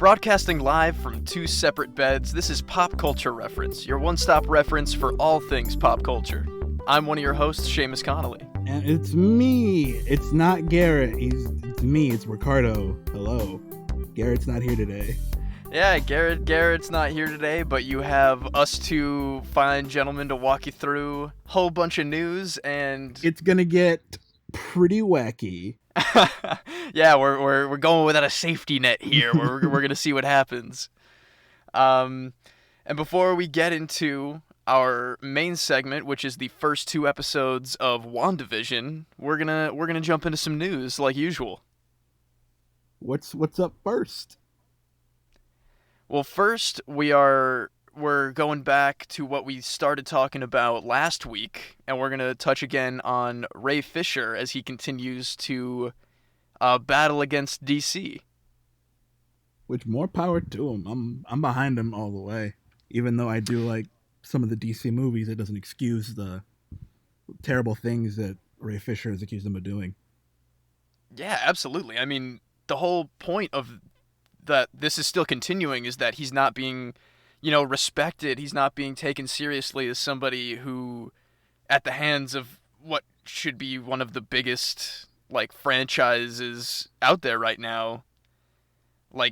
Broadcasting live from two separate beds, this is Pop Culture Reference, your one-stop reference for all things pop culture. I'm one of your hosts, Seamus Connolly. And it's me. It's not Garrett. It's me. It's Ricardo. Hello. Garrett's not here today. Yeah, Garrett's not here today, but you have us two fine gentlemen to walk you through a whole bunch of news, and it's gonna get pretty wacky. Yeah, we're going without a safety net here. We're gonna see what happens. And before we get into our main segment, which is the first two episodes of WandaVision, we're gonna jump into some news like usual. What's up first? Well, first we're going back to what we started talking about last week, and we're going to touch again on Ray Fisher as he continues to battle against DC. Which, more power to him. I'm behind him all the way. Even though I do like some of the DC movies, it doesn't excuse the terrible things that Ray Fisher has accused him of doing. Yeah, absolutely. I mean, the whole point of that this is still continuing is that he's not being, respected. He's not being taken seriously as somebody who, at the hands of what should be one of the biggest, franchises out there right now,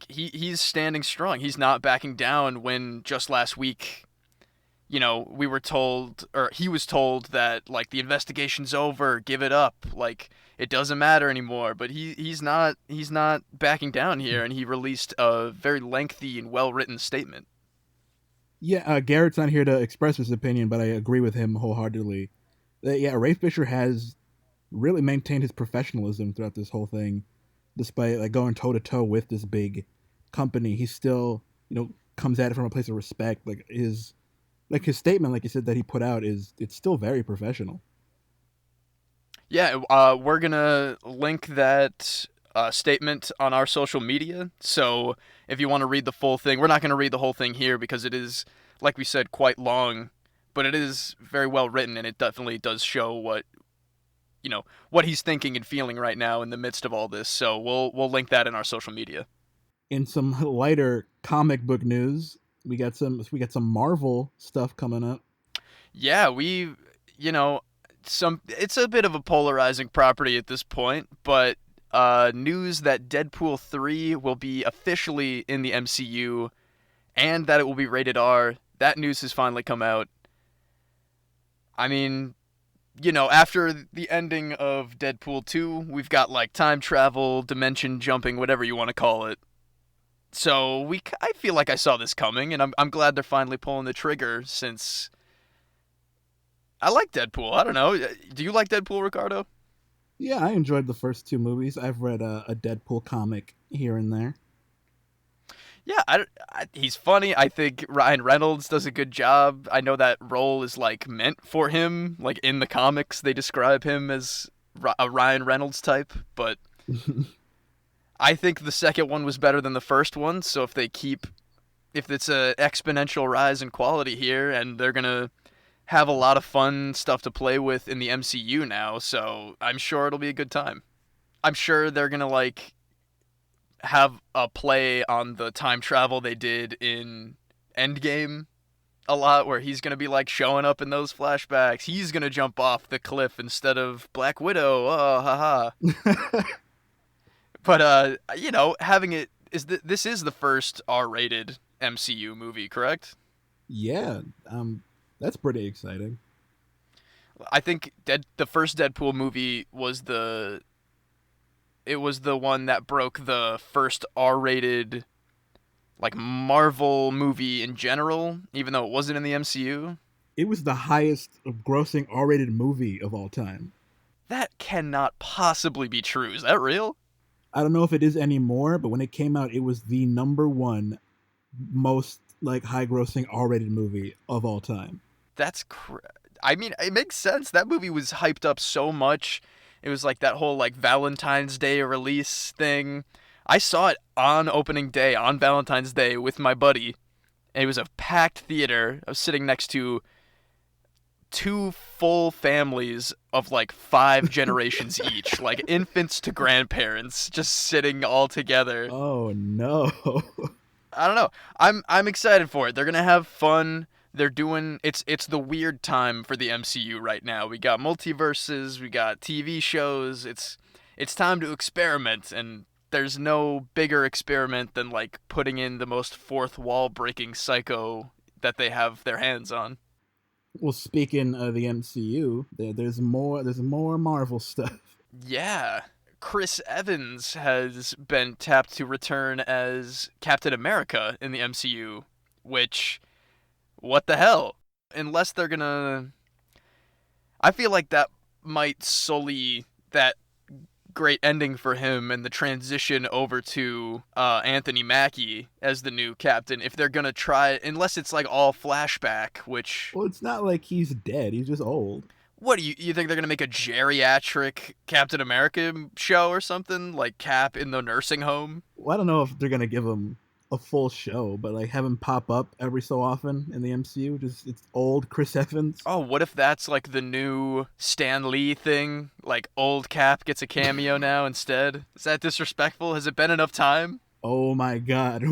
he's standing strong. He's not backing down when just last week, we were told, or he was told that, the investigation's over, give it up, it doesn't matter anymore. But he's not backing down here, and he released a very lengthy and well-written statement. Yeah, Garrett's not here to express his opinion, but I agree with him wholeheartedly. Ray Fisher has really maintained his professionalism throughout this whole thing, despite going toe-to-toe with this big company. He still, comes at it from a place of respect. His statement, like you said, that he put out it's still very professional. Yeah, we're going to link that statement on our social media. So if you want to read the full thing, we're not going to read the whole thing here because it is, like we said, quite long, but it is very well written, and it definitely does show what he's thinking and feeling right now in the midst of all this. So we'll link that in our social media. In some lighter comic book news, we got some Marvel stuff coming up. Yeah, it's a bit of a polarizing property at this point, but news that Deadpool 3 will be officially in the MCU and that it will be rated R. That news has finally come out. I mean, after the ending of Deadpool 2, we've got time travel, dimension jumping, whatever you want to call it. So I feel like I saw this coming, and I'm glad they're finally pulling the trigger, since I like Deadpool. I don't know. Do you like Deadpool, Ricardo? Yeah, I enjoyed the first two movies. I've read a Deadpool comic here and there. Yeah, he's funny. I think Ryan Reynolds does a good job. I know that role is meant for him. In the comics, they describe him as a Ryan Reynolds type, but I think the second one was better than the first one. So if it's an exponential rise in quality here, and they're gonna have a lot of fun stuff to play with in the MCU now, so I'm sure it'll be a good time. I'm sure they're gonna have a play on the time travel they did in Endgame a lot, where he's gonna be showing up in those flashbacks. He's gonna jump off the cliff instead of Black Widow. Oh, haha. But having it this is the first R-rated MCU movie, correct? Yeah, that's pretty exciting. I think the first Deadpool movie was the one that broke the first R-rated Marvel movie in general, even though it wasn't in the MCU. It was the highest grossing R-rated movie of all time. That cannot possibly be true. Is that real? I don't know if it is anymore, but when it came out, it was the number one most high grossing R-rated movie of all time. That's I mean, it makes sense. That movie was hyped up so much. It was that whole Valentine's Day release thing. I saw it on opening day, on Valentine's Day, with my buddy. And it was a packed theater. I was sitting next to two full families of 5 generations each, infants to grandparents, just sitting all together. Oh no. I don't know. I'm excited for it. They're gonna have fun. They're doing it's the weird time for the MCU right now. We got multiverses, we got TV shows. It's time to experiment, and there's no bigger experiment than like putting in the most fourth wall breaking psycho that they have their hands on. Well, speaking of the MCU, there's more. There's more Marvel stuff. Yeah. Chris Evans has been tapped to return as Captain America in the MCU, which, what the hell? Unless they're gonna. I feel like that might sully that great ending for him and the transition over to Anthony Mackie as the new captain. If they're gonna try, unless it's like all flashback, which. Well, it's not like he's dead. He's just old. What do you think they're gonna make a geriatric Captain America show or something like Cap in the nursing home? Well, I don't know if they're gonna give him a full show, but like have him pop up every so often in the MCU. Just it's old Chris Evans. Oh, what if that's like the new Stan Lee thing? Like old Cap gets a cameo now instead? Is that disrespectful? Has it been enough time? Oh my God!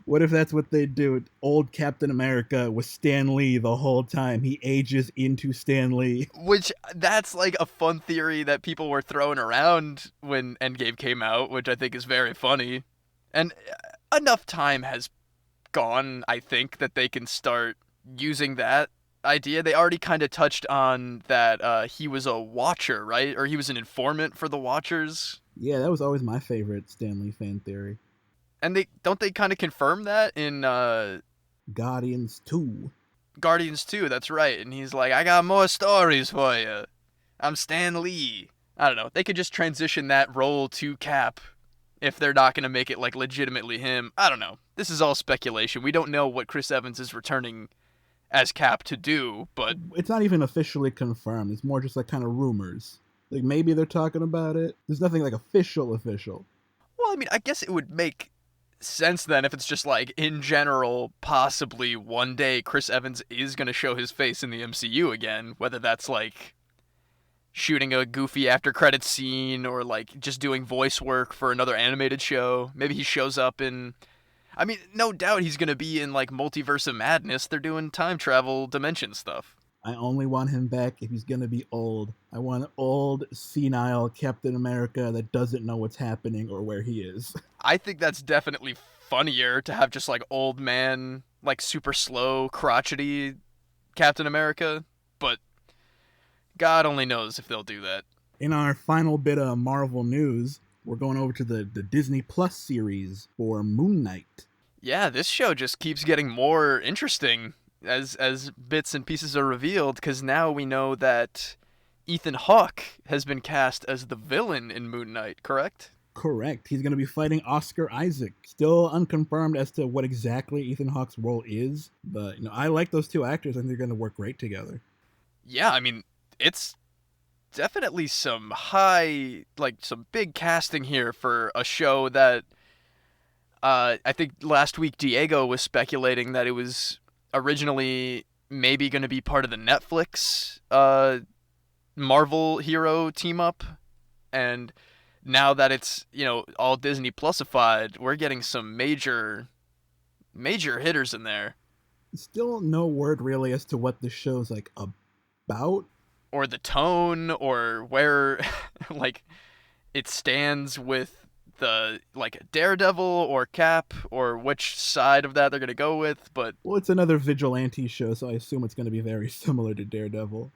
What if that's what they do? Old Captain America with Stan Lee the whole time. He ages into Stan Lee. Which that's like a fun theory that people were throwing around when Endgame came out, which I think is very funny. And enough time has gone, I think, that they can start using that idea. They already kind of touched on that he was a watcher, right? Or he was an informant for the Watchers. Yeah, that was always my favorite Stan Lee fan theory. And they kind of confirm that in Guardians 2. Guardians 2, that's right. And he's like, I got more stories for you. I'm Stan Lee. I don't know. They could just transition that role to Cap if they're not going to make it like legitimately him. I don't know. This is all speculation. We don't know what Chris Evans is returning as Cap to do, but It's not even officially confirmed. It's more just like kind of rumors. Like maybe they're talking about it. There's nothing like official. well, I mean, I guess it would make sense then if it's just like in general possibly one day Chris Evans is going to show his face in the MCU again, whether that's like shooting a goofy after credits scene or like just doing voice work for another animated show. Maybe he shows up in I mean, no doubt he's going to be in like Multiverse of Madness. They're doing time travel dimension stuff. I only want him back if he's gonna be old. I want old, senile Captain America that doesn't know what's happening or where he is. I think that's definitely funnier to have just like old man, like super slow, crotchety Captain America, but God only knows if they'll do that. In our final bit of Marvel news, we're going over to the Disney Plus series for Moon Knight. Yeah, this show just keeps getting more interesting as bits and pieces are revealed, because now we know that Ethan Hawke has been cast as the villain in Moon Knight, correct? Correct. He's going to be fighting Oscar Isaac. Still unconfirmed as to what exactly Ethan Hawke's role is, but I like those two actors and they're going to work great together. Yeah, I mean, it's definitely some high, like some big casting here for a show that I think last week Diego was speculating that it was originally maybe going to be part of the Netflix Marvel hero team up, and now that it's all Disney Plusified, we're getting some major hitters in there. Still no word really as to what the show's like about, or the tone, or where like it stands with the like Daredevil or Cap, or which side of that they're gonna go with. But well, it's another vigilante show, so I assume it's gonna be very similar to Daredevil.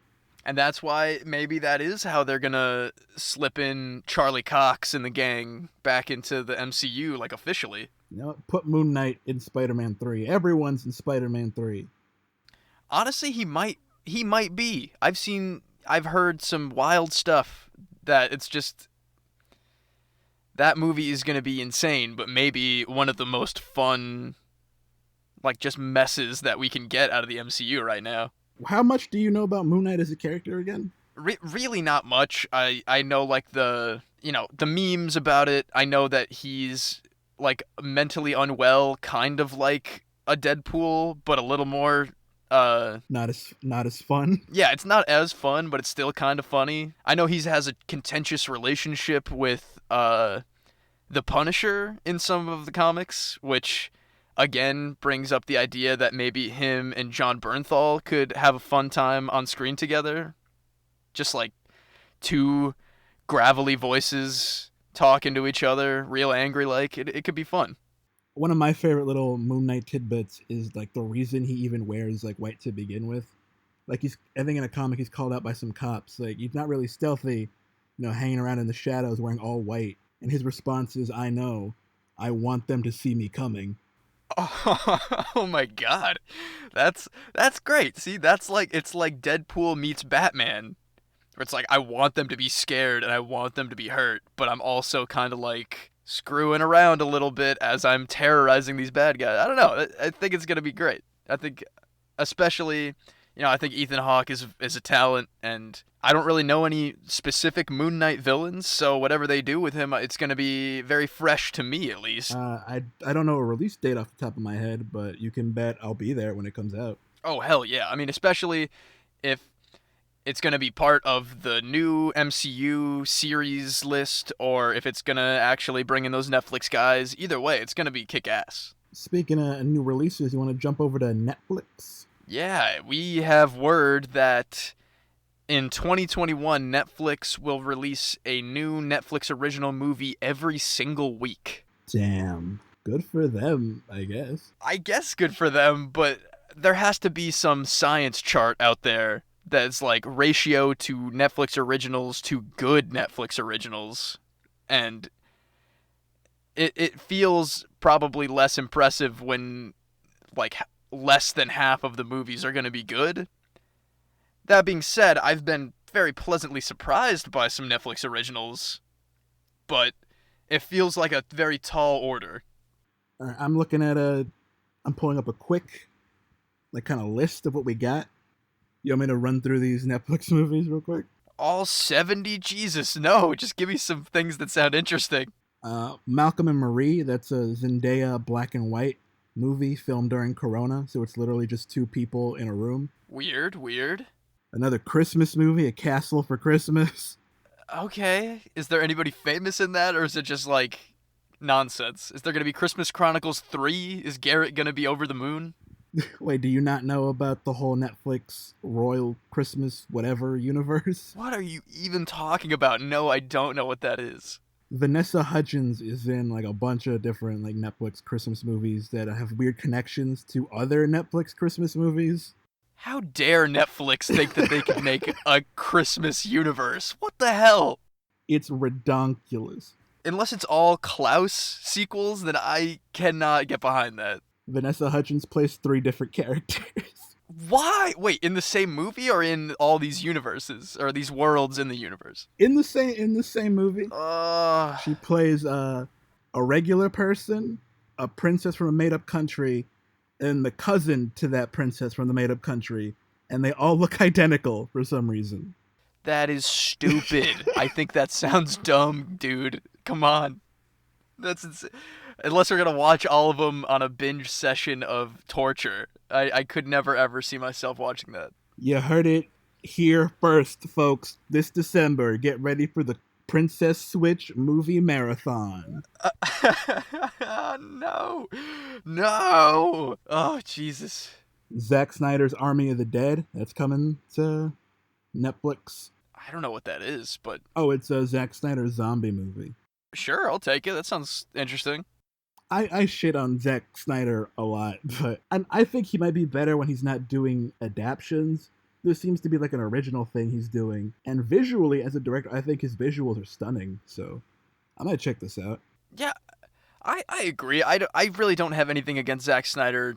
And that's why maybe that is how they're gonna slip in Charlie Cox and the gang back into the MCU, like officially. Put Moon Knight in Spider-Man 3. Everyone's in Spider-Man 3. Honestly, he might be. I've heard some wild stuff that it's just that movie is going to be insane, but maybe one of the most fun, like, just messes that we can get out of the MCU right now. How much do you know about Moon Knight as a character again? Really not much. I know, like, the memes about it. I know that he's, like, mentally unwell, kind of like a Deadpool, but a little more not as fun. Yeah, it's not as fun, but it's still kind of funny. I know he has a contentious relationship with the Punisher in some of the comics, which again brings up the idea that maybe him and John Bernthal could have a fun time on screen together. Just like two gravelly voices talking to each other, real angry like. It could be fun. One of my favorite little Moon Knight tidbits is like the reason he even wears like white to begin with. Like I think in a comic he's called out by some cops. Like he's not really stealthy, hanging around in the shadows wearing all white. And his response is, "I know, I want them to see me coming." Oh my god. That's great. See, that's like it's like Deadpool meets Batman. Where it's like I want them to be scared and I want them to be hurt, but I'm also kind of like screwing around a little bit as I'm terrorizing these bad guys. I don't know. I think it's gonna be great. I think, especially, I think Ethan Hawke is a talent, and I don't really know any specific Moon Knight villains, so whatever they do with him, it's gonna be very fresh to me at least. I don't know a release date off the top of my head, but you can bet I'll be there when it comes out. Oh hell yeah! I mean, especially if it's going to be part of the new MCU series list, or if it's going to actually bring in those Netflix guys. Either way, it's going to be kick-ass. Speaking of new releases, you want to jump over to Netflix? Yeah, we have word that in 2021, Netflix will release a new Netflix original movie every single week. Damn. Good for them, I guess. I guess good for them, but there has to be some science chart out there that's like ratio to Netflix originals to good Netflix originals, and it feels probably less impressive when like less than half of the movies are going to be good. That being said, I've been very pleasantly surprised by some Netflix originals, but it feels like a very tall order. All right, I'm pulling up a quick like kind of list of what we got. You want me to run through these Netflix movies real quick? All 70? Jesus, no. Just give me some things that sound interesting. Malcolm and Marie, that's a Zendaya black and white movie filmed during Corona, so it's literally just two people in a room. Weird. Another Christmas movie, A Castle for Christmas. Okay. Is there anybody famous in that, or is it just like nonsense? Is there going to be Christmas Chronicles 3? Is Garrett going to be over the moon? Wait, do you not know about the whole Netflix Royal Christmas whatever universe? What are you even talking about? No, I don't know what that is. Vanessa Hudgens is in like a bunch of different like Netflix Christmas movies that have weird connections to other Netflix Christmas movies. How dare Netflix think that they could make a Christmas universe? What the hell? It's redonkulous. Unless it's all Klaus sequels, then I cannot get behind that. Vanessa Hudgens plays 3 different characters. Why? Wait, in the same movie or in all these universes or these worlds in the universe? In the same movie. She plays a regular person, a princess from a made-up country, and the cousin to that princess from the made-up country, and they all look identical for some reason. That is stupid. I think that sounds dumb, dude. Come on. That's insane. Unless we're gonna watch all of them on a binge session of torture, I could never ever see myself watching that. You heard it here first, folks. This December, get ready for the Princess Switch movie marathon. No. Oh, Jesus. Zack Snyder's Army of the Dead, that's coming to Netflix. I don't know what that is, but... Oh, it's a Zack Snyder zombie movie. Sure, I'll take it. That sounds interesting. I shit on Zack Snyder a lot, but I think he might be better when he's not doing adaptions. There seems to be like an original thing he's doing. And visually, as a director, I think his visuals are stunning. So I might check this out. Yeah, I agree. I really don't have anything against Zack Snyder.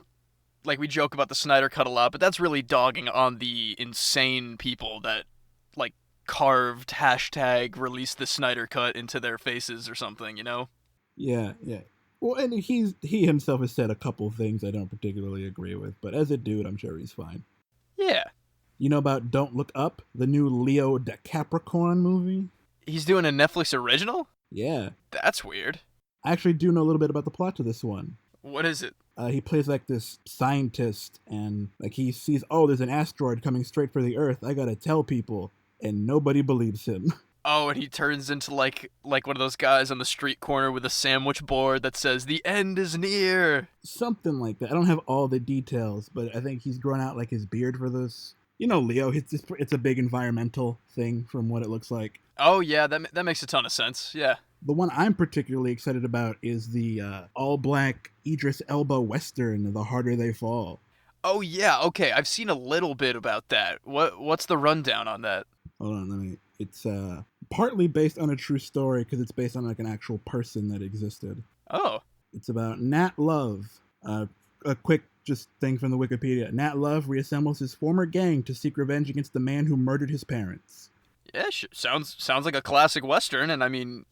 Like, we joke about the Snyder Cut a lot, but that's really dogging on the insane people that, like, carved hashtag release the Snyder Cut into their faces or something, you know? Yeah. Well, and he himself has said a couple things I don't particularly agree with, but as a dude, I'm sure he's fine. Yeah. You know about Don't Look Up, the new Leo DiCapricorn movie? He's doing a Netflix original? Yeah. That's weird. I actually do know a little bit about the plot to this one. What is it? He plays like this scientist, and like he sees, oh, there's an asteroid coming straight for the Earth. I gotta tell people, and nobody believes him. Oh, and he turns into like one of those guys on the street corner with a sandwich board that says "The end is near." Something like that. I don't have all the details, but I think he's grown out like his beard for this. You know, Leo. It's a big environmental thing from what it looks like. Oh yeah, that makes a ton of sense. Yeah. The one I'm particularly excited about is the all-black Idris Elba Western, The Harder They Fall. Oh yeah, okay. I've seen a little bit about that. What's the rundown on that? Hold on, It's partly based on a true story because it's based on like an actual person that existed. Oh. It's about Nat Love. A quick just thing from the Wikipedia. Nat Love reassembles his former gang to seek revenge against the man who murdered his parents. Yeah, sounds like a classic western, and I mean,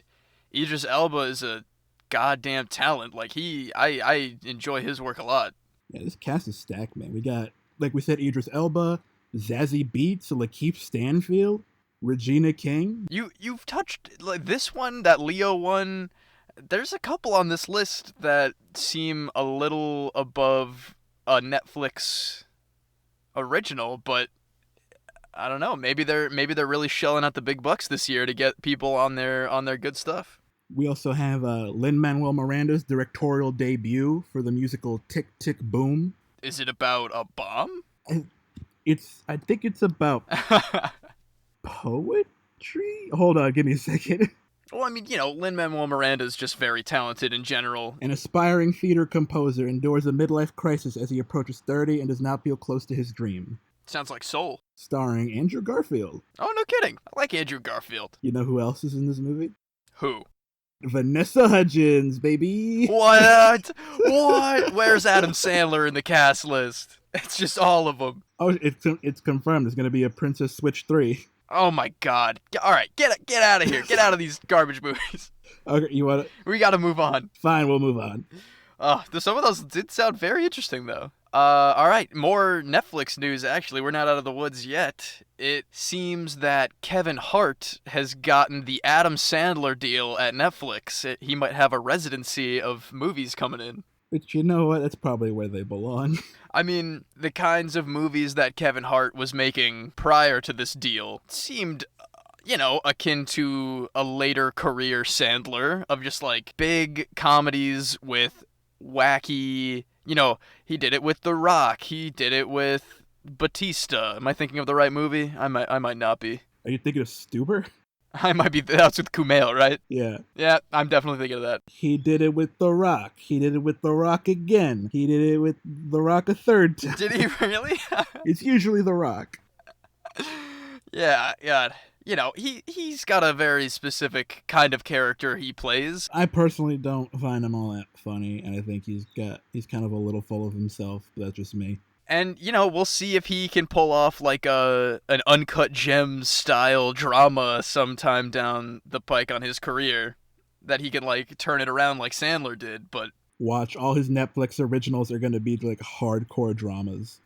Idris Elba is a goddamn talent. Like I enjoy his work a lot. Yeah, this cast is stacked, man. We got, like we said, Idris Elba, Zazie Beetz, Lakeith Stanfield, Regina King. You've touched like this one, that Leo one. There's a couple on this list that seem a little above a Netflix original, but I don't know. Maybe they're really shelling out the big bucks this year to get people on their good stuff. We also have Lin-Manuel Miranda's directorial debut for the musical Tick, Tick, Boom. Is it about a bomb? I think it's about poetry? Hold on, give me a second. Well, I mean, Lin-Manuel Miranda's just very talented in general. An aspiring theater composer endures a midlife crisis as he approaches 30 and does not feel close to his dream. Sounds like Soul. Starring Andrew Garfield. Oh, no kidding. I like Andrew Garfield. You know who else is in this movie? Who? Vanessa Hudgens, baby. What? What? Where's Adam Sandler in the cast list? It's just all of them. Oh, it's confirmed. There's going to be a Princess Switch 3. Oh my god. All right, get out of here. Get out of these garbage movies. Okay, you want to... We got to move on. Fine, we'll move on. Some of those did sound very interesting, though. All right, more Netflix news, actually. We're not out of the woods yet. It seems that Keven Hart has gotten the Adam Sandler deal at Netflix. He might have a residency of movies coming in. But you know what? That's probably where they belong. I mean, the kinds of movies that Keven Hart was making prior to this deal seemed, akin to a later career Sandler of just like big comedies with wacky, he did it with The Rock. He did it with Batista. Am I thinking of the right movie? I might not be. Are you thinking of Stuber? I might be. That's with Kumail, right? Yeah. Yeah, I'm definitely thinking of that. He did it with The Rock. He did it with The Rock again. He did it with The Rock a third time. Did he really? It's usually The Rock. Yeah, God. He's got a very specific kind of character he plays. I personally don't find him all that funny, and I think he's kind of a little full of himself. But that's just me. And, we'll see if he can pull off like an Uncut Gems style drama sometime down the pike on his career. That he can like turn it around like Sandler did, but watch, all his Netflix originals are going to be like hardcore dramas.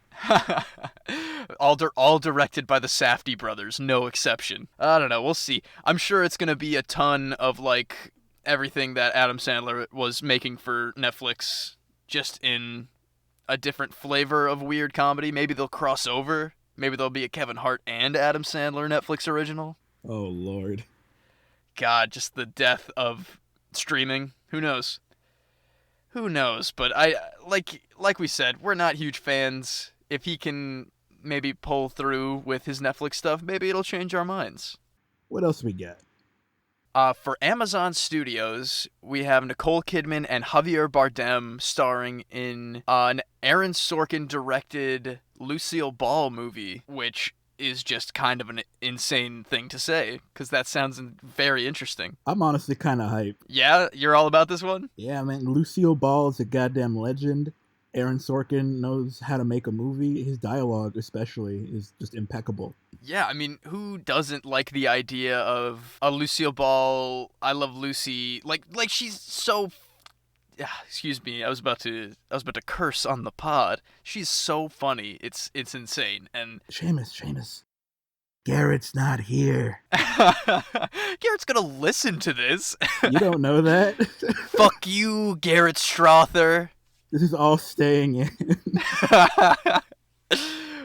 all directed by the Safdie brothers, no exception. I don't know, we'll see. I'm sure it's going to be a ton of like everything that Adam Sandler was making for Netflix, just in a different flavor of weird comedy. Maybe they'll cross over. Maybe there'll be a Keven Hart and Adam Sandler Netflix original. Oh, Lord. God, just the death of streaming. Who knows? Who knows? But I like we said, we're not huge fans. If he can maybe pull through with his Netflix stuff, maybe it'll change our minds. What else we got? For Amazon Studios, we have Nicole Kidman and Javier Bardem starring in an Aaron Sorkin-directed Lucille Ball movie, which is just kind of an insane thing to say, because that sounds very interesting. I'm honestly kind of hyped. Yeah? You're all about this one? Yeah, man. Lucille Ball is a goddamn legend. Aaron Sorkin knows how to make a movie. His dialogue, especially, is just impeccable. Yeah, I mean, who doesn't like the idea of a Lucille Ball, I Love Lucy, like she's so... Excuse me, I was about to curse on the pod. She's so funny. It's insane. And Seamus. Garrett's not here. Garrett's gonna listen to this. You don't know that? Fuck you, Garrett Strother. This is all staying in.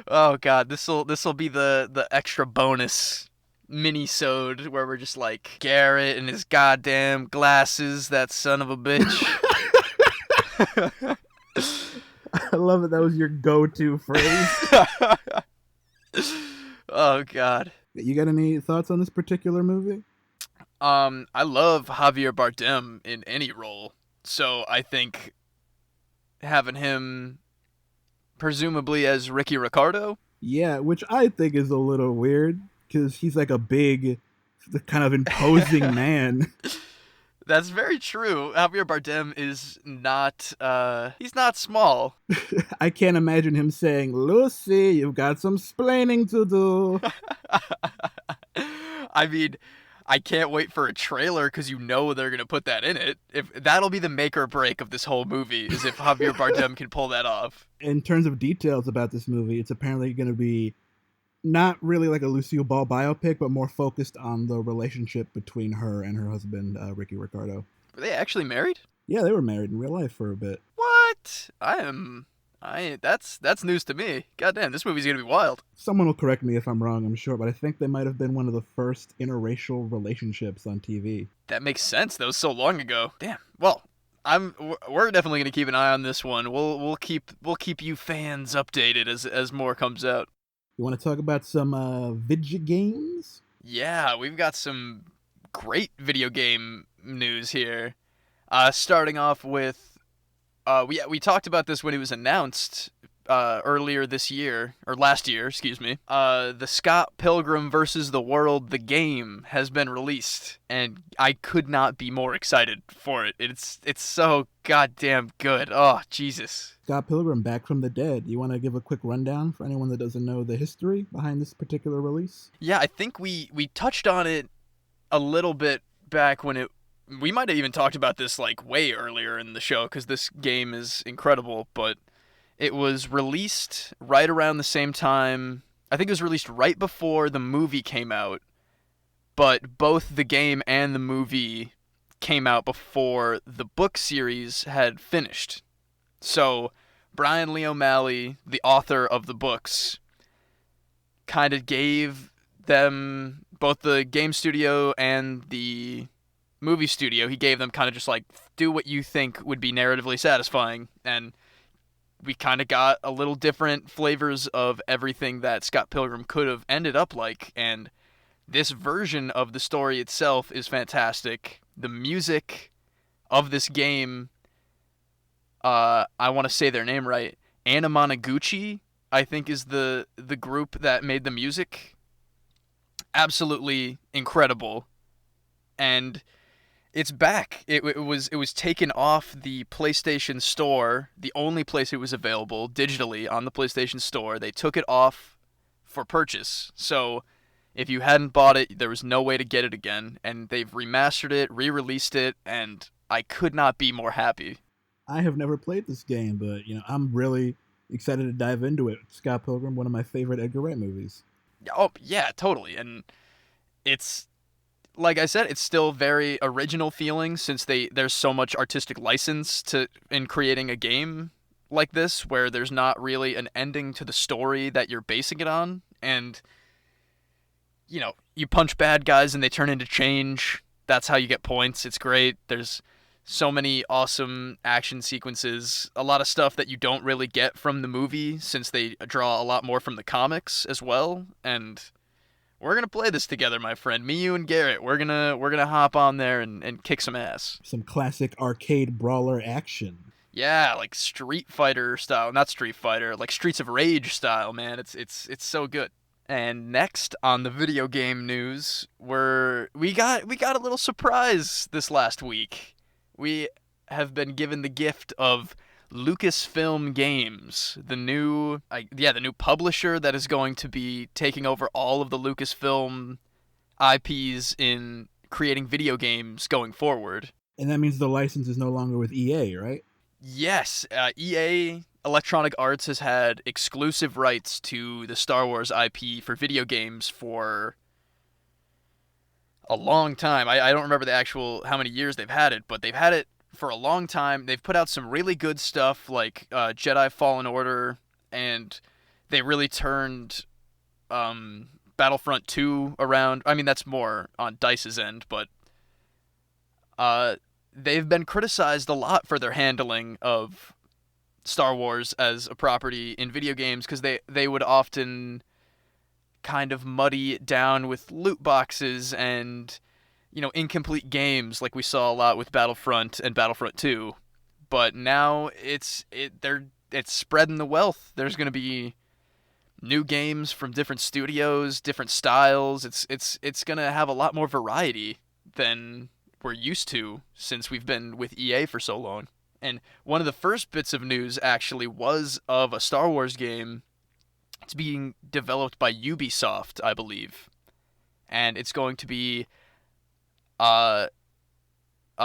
Oh god, this'll be the extra bonus mini-sode where we're just like, Garrett and his goddamn glasses, that son of a bitch. I love it. That was your go-to phrase. Oh god. You got any thoughts on this particular movie? I love Javier Bardem in any role, so I think having him presumably as Ricky Ricardo. Yeah, which I think is a little weird because he's like a big, kind of imposing man. That's very true. Javier Bardem is not, he's not small. I can't imagine him saying, "Lucy, you've got some splaining to do." I mean, I can't wait for a trailer because you know they're gonna put that in it. If that'll be the make or break of this whole movie, is if Javier Bardem can pull that off. In terms of details about this movie, it's apparently going to be not really like a Lucille Ball biopic, but more focused on the relationship between her and her husband, Ricky Ricardo. Were they actually married? Yeah, they were married in real life for a bit. What? That's news to me. Goddamn, this movie's gonna be wild. Someone will correct me if I'm wrong, I'm sure, but I think they might have been one of the first interracial relationships on TV. That makes sense. That was so long ago. Damn. Well, we're definitely gonna keep an eye on this one. We'll keep you fans updated as more comes out. You want to talk about some video games? Yeah, we've got some great video game news here. Starting off with, we talked about this when it was announced earlier this year, or last year, excuse me. The Scott Pilgrim versus the World, the game, has been released, and I could not be more excited for it. It's so goddamn good. Oh, Jesus. Scott Pilgrim back from the dead. You want to give a quick rundown for anyone that doesn't know the history behind this particular release? Yeah, I think we touched on it a little bit back when we might have even talked about this like way earlier in the show because this game is incredible, but it was released right around the same time. I think it was released right before the movie came out, but both the game and the movie came out before the book series had finished. So Brian Lee O'Malley, the author of the books, kind of gave them, both the game studio and the movie studio, he gave them kind of just like, do what you think would be narratively satisfying. And we kind of got a little different flavors of everything that Scott Pilgrim could have ended up like. And this version of the story itself is fantastic. The music of this game, I want to say their name right, Anamanaguchi, I think is the group that made the music. Absolutely incredible. And it's back. It was taken off the PlayStation Store, the only place it was available digitally on the PlayStation Store. They took it off for purchase. So if you hadn't bought it, there was no way to get it again. And they've remastered it, re-released it, and I could not be more happy. I have never played this game, but I'm really excited to dive into it. Scott Pilgrim, one of my favorite Edgar Wright movies. Oh, yeah, totally. And it's, like I said, it's still very original feeling since there's so much artistic license in creating a game like this where there's not really an ending to the story that you're basing it on. And, you punch bad guys and they turn into change. That's how you get points. It's great. There's so many awesome action sequences, a lot of stuff that you don't really get from the movie since they draw a lot more from the comics as well. And we're gonna play this together, my friend. Me, you, and Garrett. We're gonna hop on there and kick some ass. Some classic arcade brawler action. Yeah, like Street Fighter style, not Street Fighter, like Streets of Rage style, man. It's so good. And next on the video game news, we got a little surprise this last week. We have been given the gift of LucasFilm Games, the new publisher that is going to be taking over all of the Lucasfilm IPs in creating video games going forward. And that means the license is no longer with EA, right? Yes, EA Electronic Arts has had exclusive rights to the Star Wars IP for video games for a long time. I don't remember the actual how many years they've had it, but they've had it for a long time. They've put out some really good stuff like Jedi Fallen Order, and they really turned Battlefront 2 around. I mean, that's more on DICE's end, but uh, they've been criticized a lot for their handling of Star Wars as a property in video games because they would often kind of muddy it down with loot boxes and incomplete games like we saw a lot with Battlefront and Battlefront 2. But now it's spreading the wealth. There's going to be new games from different studios, different styles. It's going to have a lot more variety than we're used to since we've been with EA for so long. And one of the first bits of news actually was of a Star Wars game. It's being developed by Ubisoft, I believe. And it's going to be a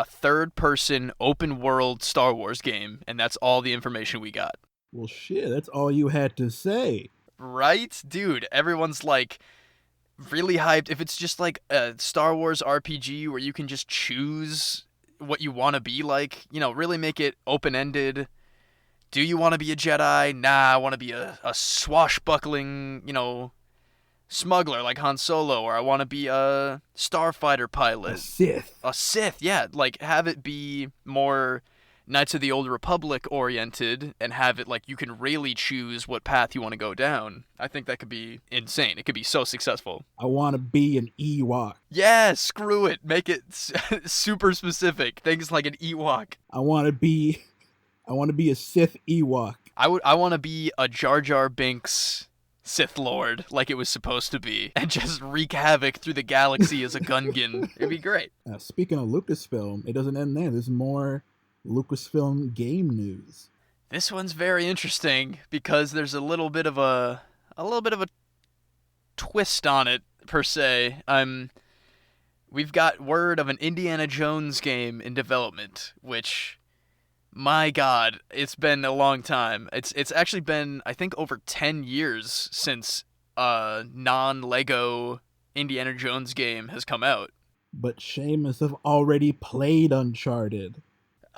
third-person open-world Star Wars game, and that's all the information we got. Well, shit, that's all you had to say. Right? Dude, everyone's like really hyped. If it's just like a Star Wars RPG where you can just choose what you want to be like, really make it open-ended. Do you want to be a Jedi? Nah, I want to be a swashbuckling, smuggler like Han Solo, or I want to be a starfighter pilot. A Sith. A Sith, yeah. Like, have it be more Knights of the Old Republic oriented and have it like you can really choose what path you want to go down. I think that could be insane. It could be so successful. I want to be an Ewok. Yeah, screw it. Make it super specific. Things like an Ewok. I want to be a Sith Ewok. I want to be a Jar Jar Binks Sith Lord like it was supposed to be and just wreak havoc through the galaxy as a Gungan. It'd be great. Speaking of Lucasfilm, it doesn't end there. There's more Lucasfilm game news. This one's very interesting because there's a little bit of a twist on it per se. We've got word of an Indiana Jones game in development, which, my God, it's been a long time. It's actually been, I think, over 10 years since a non-Lego Indiana Jones game has come out. But Seamus have already played Uncharted.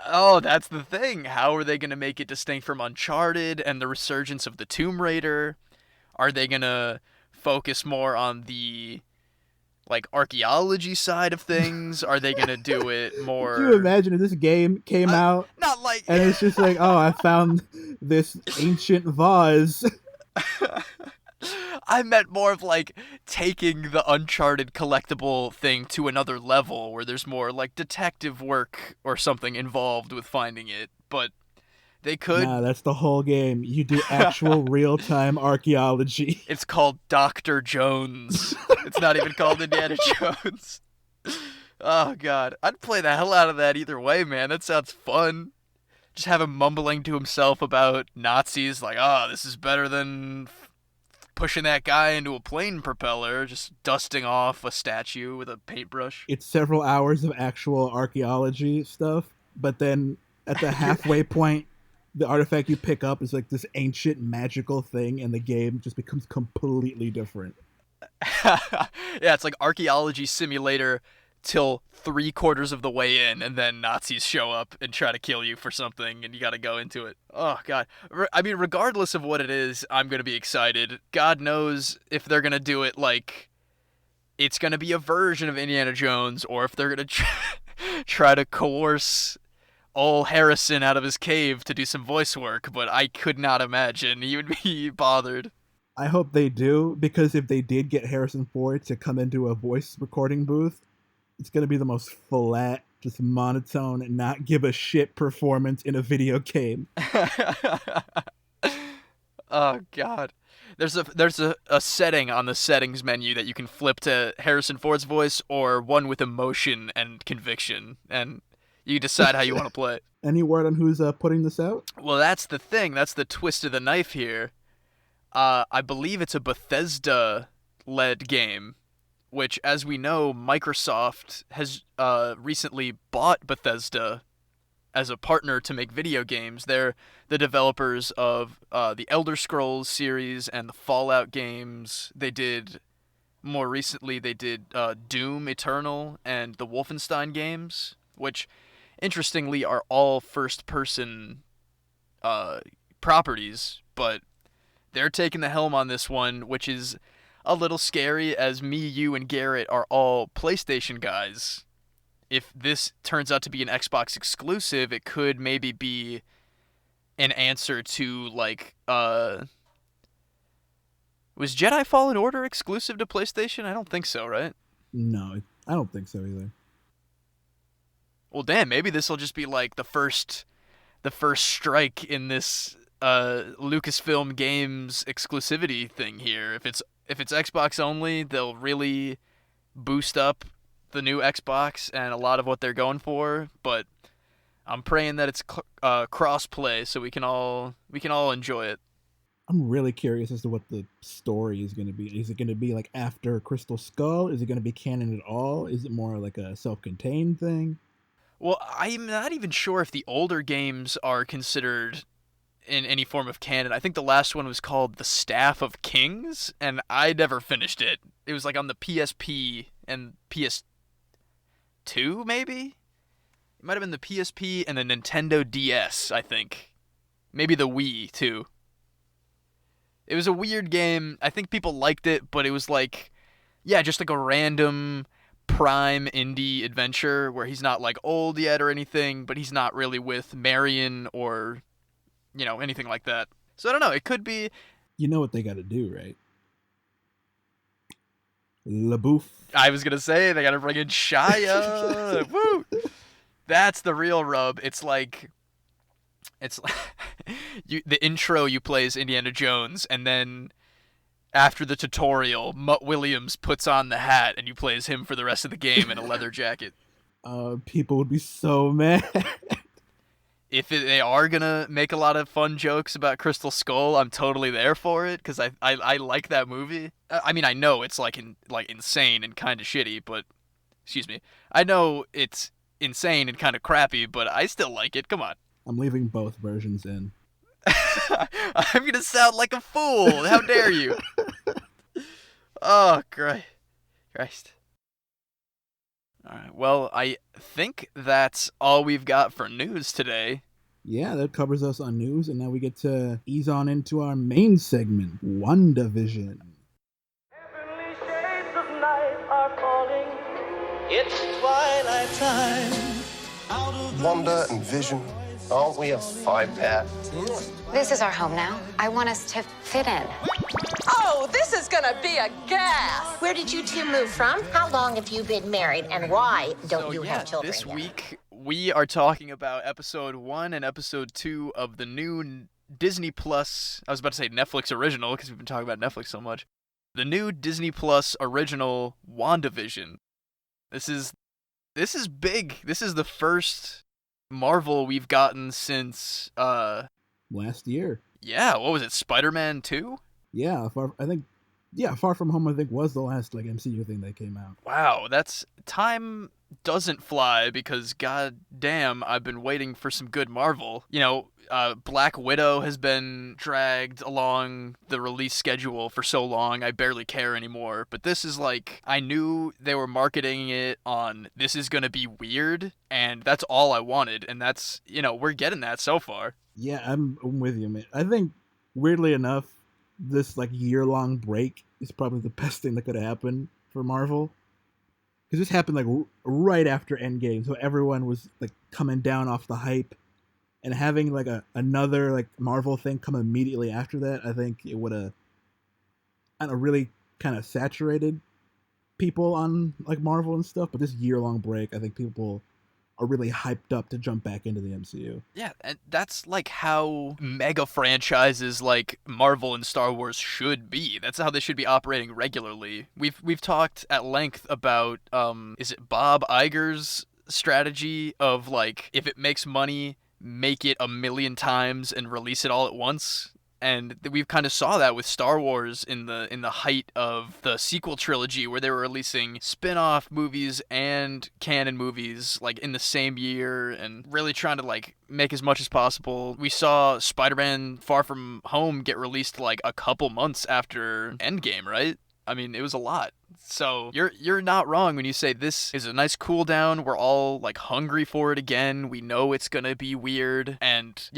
Oh, that's the thing. How are they going to make it distinct from Uncharted and the resurgence of the Tomb Raider? Are they going to focus more on the archaeology side of things? Are they going to do it more... Could you imagine if this game came out not like and it's just like, oh, I found this ancient vase. I meant more of taking the Uncharted collectible thing to another level where there's more detective work or something involved with finding it. But they could... Nah, that's the whole game. You do actual real-time archaeology. It's called Dr. Jones. It's not even called Indiana Jones. Oh, God. I'd play the hell out of that either way, man. That sounds fun. Just have him mumbling to himself about Nazis, this is better than pushing that guy into a plane propeller, just dusting off a statue with a paintbrush. It's several hours of actual archaeology stuff, but then at the halfway point, the artifact you pick up is this ancient magical thing, and the game just becomes completely different. Yeah, it's like archaeology simulator till 3/4 of the way in, and then Nazis show up and try to kill you for something, and you gotta go into it. Oh, God. I mean, regardless of what it is, I'm gonna be excited. God knows if they're gonna do it it's gonna be a version of Indiana Jones, or if they're gonna try to coerce old Harrison out of his cave to do some voice work, but I could not imagine he would be bothered. I hope they do, because if they did get Harrison Ford to come into a voice recording booth, it's going to be the most flat, just monotone, and not give a shit performance in a video game. Oh, God. There's a setting on the settings menu that you can flip to Harrison Ford's voice or one with emotion and conviction, and you decide how you want to play. Any word on who's putting this out? Well, that's the thing. That's the twist of the knife here. I believe it's a Bethesda-led game, which, as we know, Microsoft has recently bought Bethesda as a partner to make video games. They're the developers of the Elder Scrolls series and the Fallout games. More recently, they did Doom Eternal and the Wolfenstein games, which, interestingly, are all first-person properties, but they're taking the helm on this one, which is a little scary as me, you, and Garrett are all PlayStation guys. If this turns out to be an Xbox exclusive, it could maybe be an answer to like was Jedi Fallen Order exclusive to PlayStation? I don't think so, right? No, I don't think so either. Well, damn, maybe this will just be like the first strike in this Lucasfilm Games exclusivity thing here. If it's Xbox only, they'll really boost up the new Xbox and a lot of what they're going for, but I'm praying that it's cross-play so we can all enjoy it. I'm really curious as to what the story is going to be. Is it going to be like after Crystal Skull? Is it going to be canon at all? Is it more like a self-contained thing? Well, I'm not even sure if the older games are considered in any form of canon. I think the last one was called The Staff of Kings, and I never finished it. It was like on the PSP and PS2, maybe? It might have been the PSP and the Nintendo DS, I think. Maybe the Wii, too. It was a weird game. I think people liked it, but it was like, yeah, just like a random prime indie adventure where he's not like old yet or anything, but he's not really with Marion or, anything like that. So I don't know. It could be. You know what they got to do, right? LaBouffe. I was going to say they got to bring in Shia. Woo! That's the real rub. It's like the intro you play is Indiana Jones, and then after the tutorial, Mutt Williams puts on the hat, and you play as him for the rest of the game in a leather jacket. People would be so mad. If they are gonna make a lot of fun jokes about Crystal Skull, I'm totally there for it because I like that movie. I mean, I know it's like insane and kind of shitty, but excuse me, I know it's insane and kind of crappy, but I still like it. Come on. I'm leaving both versions in. I'm gonna sound like a fool. How dare you? Oh, Christ. All right. Well, I think that's all we've got for news today. Yeah, that covers us on news, and now we get to ease on into our main segment, WandaVision. Heavenly shades of night are falling. It's twilight time. Wanda and Vision, aren't we a five-pair? This is our home now. I want us to fit in. Oh, this is gonna be a gas! Where did you two move from? How long have you been married? And why don't you have children this yet? week we are talking about episode 1 and episode 2 of the new Disney Plus, I was about to say Netflix original because we've been talking about Netflix so much. The new Disney Plus original WandaVision. This is big. This is the first Marvel we've gotten since Last year. Yeah, what was it? Spider-Man 2? Yeah, Far From Home I think was the last like MCU thing that came out. Wow, that's time doesn't fly because god damn, I've been waiting for some good Marvel. Black Widow has been dragged along the release schedule for so long, I barely care anymore. But this is like, I knew they were marketing it on this is gonna be weird, and that's all I wanted, and that's, we're getting that so far. Yeah, I'm with you, man. I think, weirdly enough, this like year-long break is probably the best thing that could happen for Marvel. Because this happened like right after Endgame, so everyone was like coming down off the hype, and having like another like Marvel thing come immediately after that, I think it would have, really kind of saturated people on like Marvel and stuff. But this year-long break, I think people are really hyped up to jump back into the MCU. Yeah, and that's like how mega franchises like Marvel and Star Wars should be. That's how they should be operating regularly. We've talked at length about is it Bob Iger's strategy of like, if it makes money, make it 1,000,000 times and release it all at once. And we've kind of saw that with Star Wars in the height of the sequel trilogy, where they were releasing spin-off movies and canon movies like in the same year and really trying to like make as much as possible. We saw Spider-Man Far From Home get released like a couple months after Endgame, right? I mean, it was a lot. So you're not wrong when you say this is a nice cool down. We're all like hungry for it again. We know it's gonna be weird, and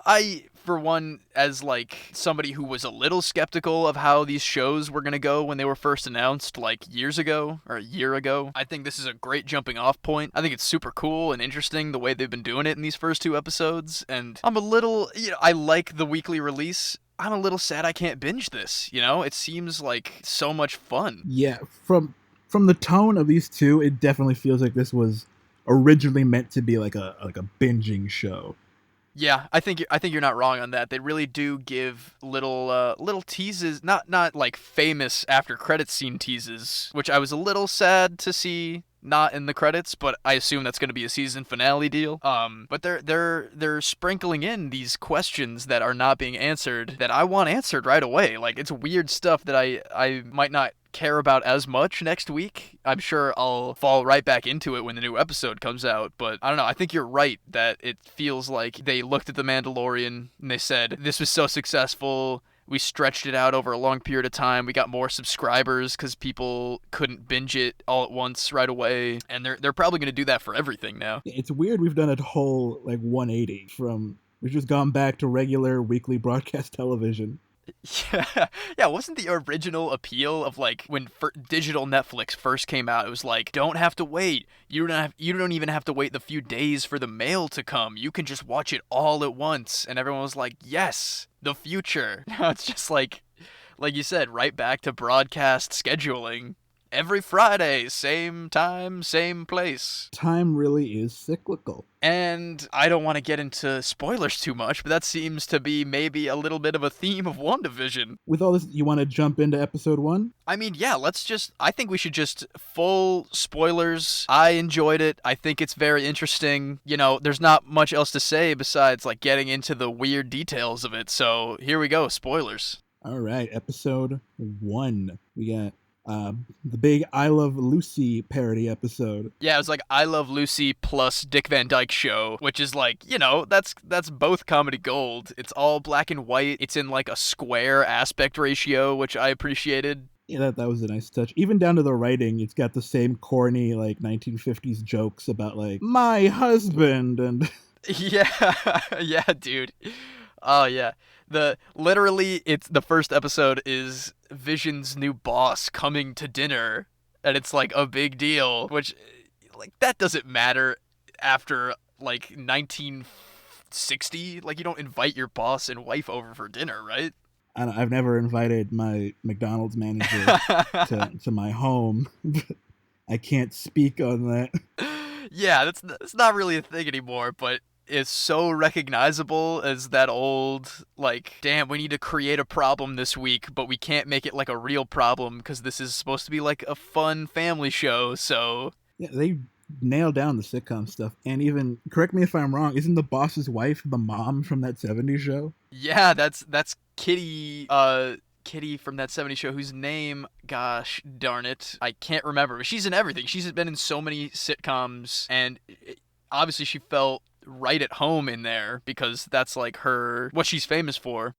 I for one, as like somebody who was a little skeptical of how these shows were going to go when they were first announced like years ago or a year ago, I think this is a great jumping off point. I think it's super cool and interesting the way they've been doing it in these first 2 episodes, and I'm a little, I like the weekly release. I'm a little sad I can't binge this, It seems like so much fun. Yeah, from the tone of these two, it definitely feels like this was originally meant to be like a binging show. Yeah, I think you're not wrong on that. They really do give little teases, not like famous after credits scene teases, which I was a little sad to see not in the credits, but I assume that's going to be a season finale deal. But they're sprinkling in these questions that are not being answered that I want answered right away. Like, it's weird stuff that I might not care about as much next week. I'm sure I'll fall right back into it when the new episode comes out, but I don't know. I think you're right that it feels like they looked at The Mandalorian and they said, this was so successful. We stretched it out over a long period of time. We got more subscribers because people couldn't binge it all at once right away. And they're probably going to do that for everything now. It's weird we've done a whole 180 we've just gone back to regular weekly broadcast television. Yeah, wasn't the original appeal of when digital Netflix first came out, it was like, don't have to wait. You don't even have to wait the few days for the mail to come. You can just watch it all at once. And everyone was like, yes, the future. Now it's just like you said, right back to broadcast scheduling. Every Friday, same time, same place. Time really is cyclical. And I don't want to get into spoilers too much, but that seems to be maybe a little bit of a theme of WandaVision. With all this, you want to jump into episode 1? I mean, yeah, I think we should just full spoilers. I enjoyed it. I think it's very interesting. There's not much else to say besides getting into the weird details of it. So here we go, spoilers. All right, episode 1. We got the big I Love Lucy parody episode. Yeah, it was like I Love Lucy plus Dick Van Dyke Show, which is that's both comedy gold. It's all black and white. It's in a square aspect ratio, which I appreciated. Yeah, that was a nice touch. Even down to the writing, it's got the same corny 1950s jokes about my husband and yeah, dude. Oh yeah. It's the first episode is Vision's new boss coming to dinner, and it's a big deal, which that doesn't matter after 1960. You don't invite your boss and wife over for dinner, right? I've never invited my McDonald's manager to my home. I can't speak on that. Yeah, that's not really a thing anymore, but is so recognizable as that old, damn, we need to create a problem this week, but we can't make it a real problem because this is supposed to be a fun family show, so... Yeah, they nailed down the sitcom stuff, and even, correct me if I'm wrong, isn't the boss's wife the mom from that 70s show? Yeah, that's Kitty, Kitty from that 70s show, whose name, gosh darn it, I can't remember, but she's in everything. She's been in so many sitcoms, and obviously she felt right at home in there because that's what she's famous for.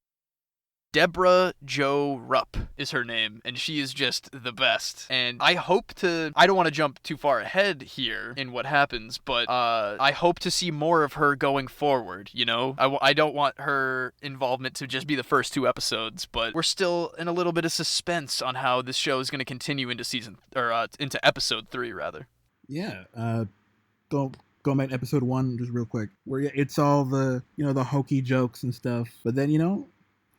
Deborah Jo Rupp is her name, and she is just the best. And I don't want to jump too far ahead here in what happens, but I hope to see more of her going forward, I don't want her involvement to just be the first 2 episodes, but we're still in a little bit of suspense on how this show is going to continue into into episode 3, rather. Yeah, Going back to episode 1 just real quick, where it's all the the hokey jokes and stuff, but then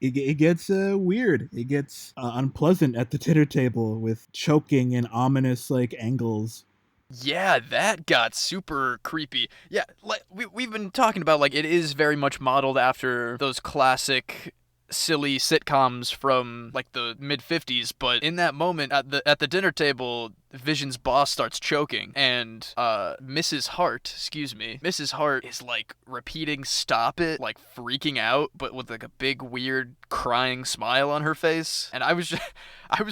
it gets weird. It gets unpleasant at the dinner table with choking and ominous angles. Yeah, that got super creepy. Yeah, we've been talking about it is very much modeled after those classic silly sitcoms from the mid-50s, but in that moment at the dinner table, Vision's boss starts choking, and Mrs. Hart is repeating "stop it," freaking out, but with a big weird crying smile on her face. And I was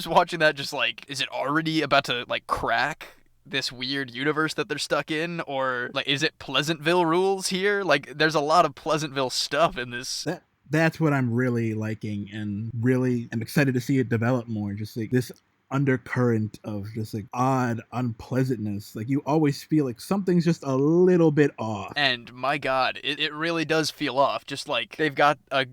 watching that just is it already about to crack this weird universe that they're stuck in, or is it Pleasantville rules here? There's a lot of Pleasantville stuff in this. That's what I'm really liking, and really I'm excited to see it develop more. Just this undercurrent of just like odd unpleasantness. Like you always feel like something's just a little bit off. And my God, it really does feel off. Just like they've got a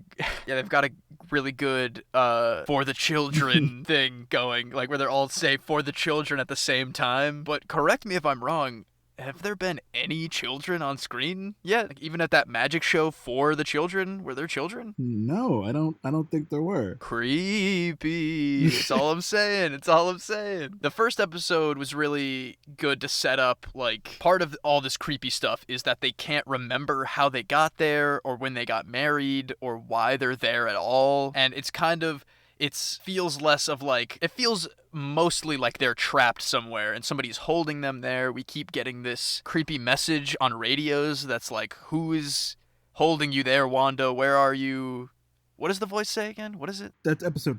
really good for the children thing going, like where they're all say for the children at the same time. But correct me if I'm wrong. Have there been any children on screen yet? Like, even at that magic show for the children, were there children? No, I don't think there were. Creepy. It's all I'm saying. It's all I'm saying. The first episode was really good to set up, like, part of all this creepy stuff is that they can't remember how they got there or when they got married or why they're there at all. And it's kind of, it feels less of like, it feels mostly like they're trapped somewhere and somebody's holding them there. We keep getting this creepy message on radios that's like, who is holding you there, Wanda? Where are you? What does the voice say again? What is it? That's episode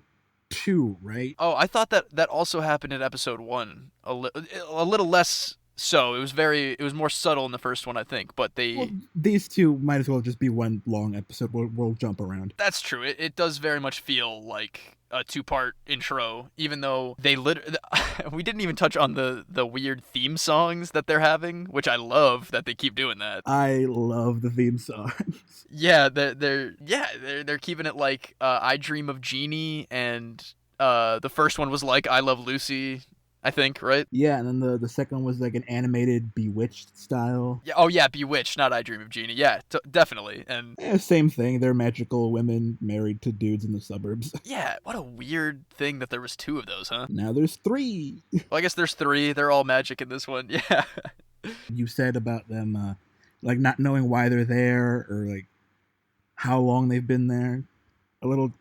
2, right? Oh, I thought that also happened in episode 1. A little less so. It was more subtle in the first one, I think, but these two might as well just be one long episode. We'll jump around. That's true. It does very much feel like a 2-part intro, even though we didn't even touch on the weird theme songs that they're having, which I love that they keep doing that. I love the theme songs. Yeah, they're keeping it like I Dream of Jeannie, and the first one was like I Love Lucy, I think, right? Yeah, and then the second one was like an animated Bewitched style. Yeah, oh yeah, Bewitched, not I Dream of Jeannie. Yeah, definitely. And same thing. They're magical women married to dudes in the suburbs. Yeah, what a weird thing that there was 2 of those, huh? Now there's 3. Well, I guess there's 3. They're all magic in this one. Yeah. You said about them like not knowing why they're there or like how long they've been there. A little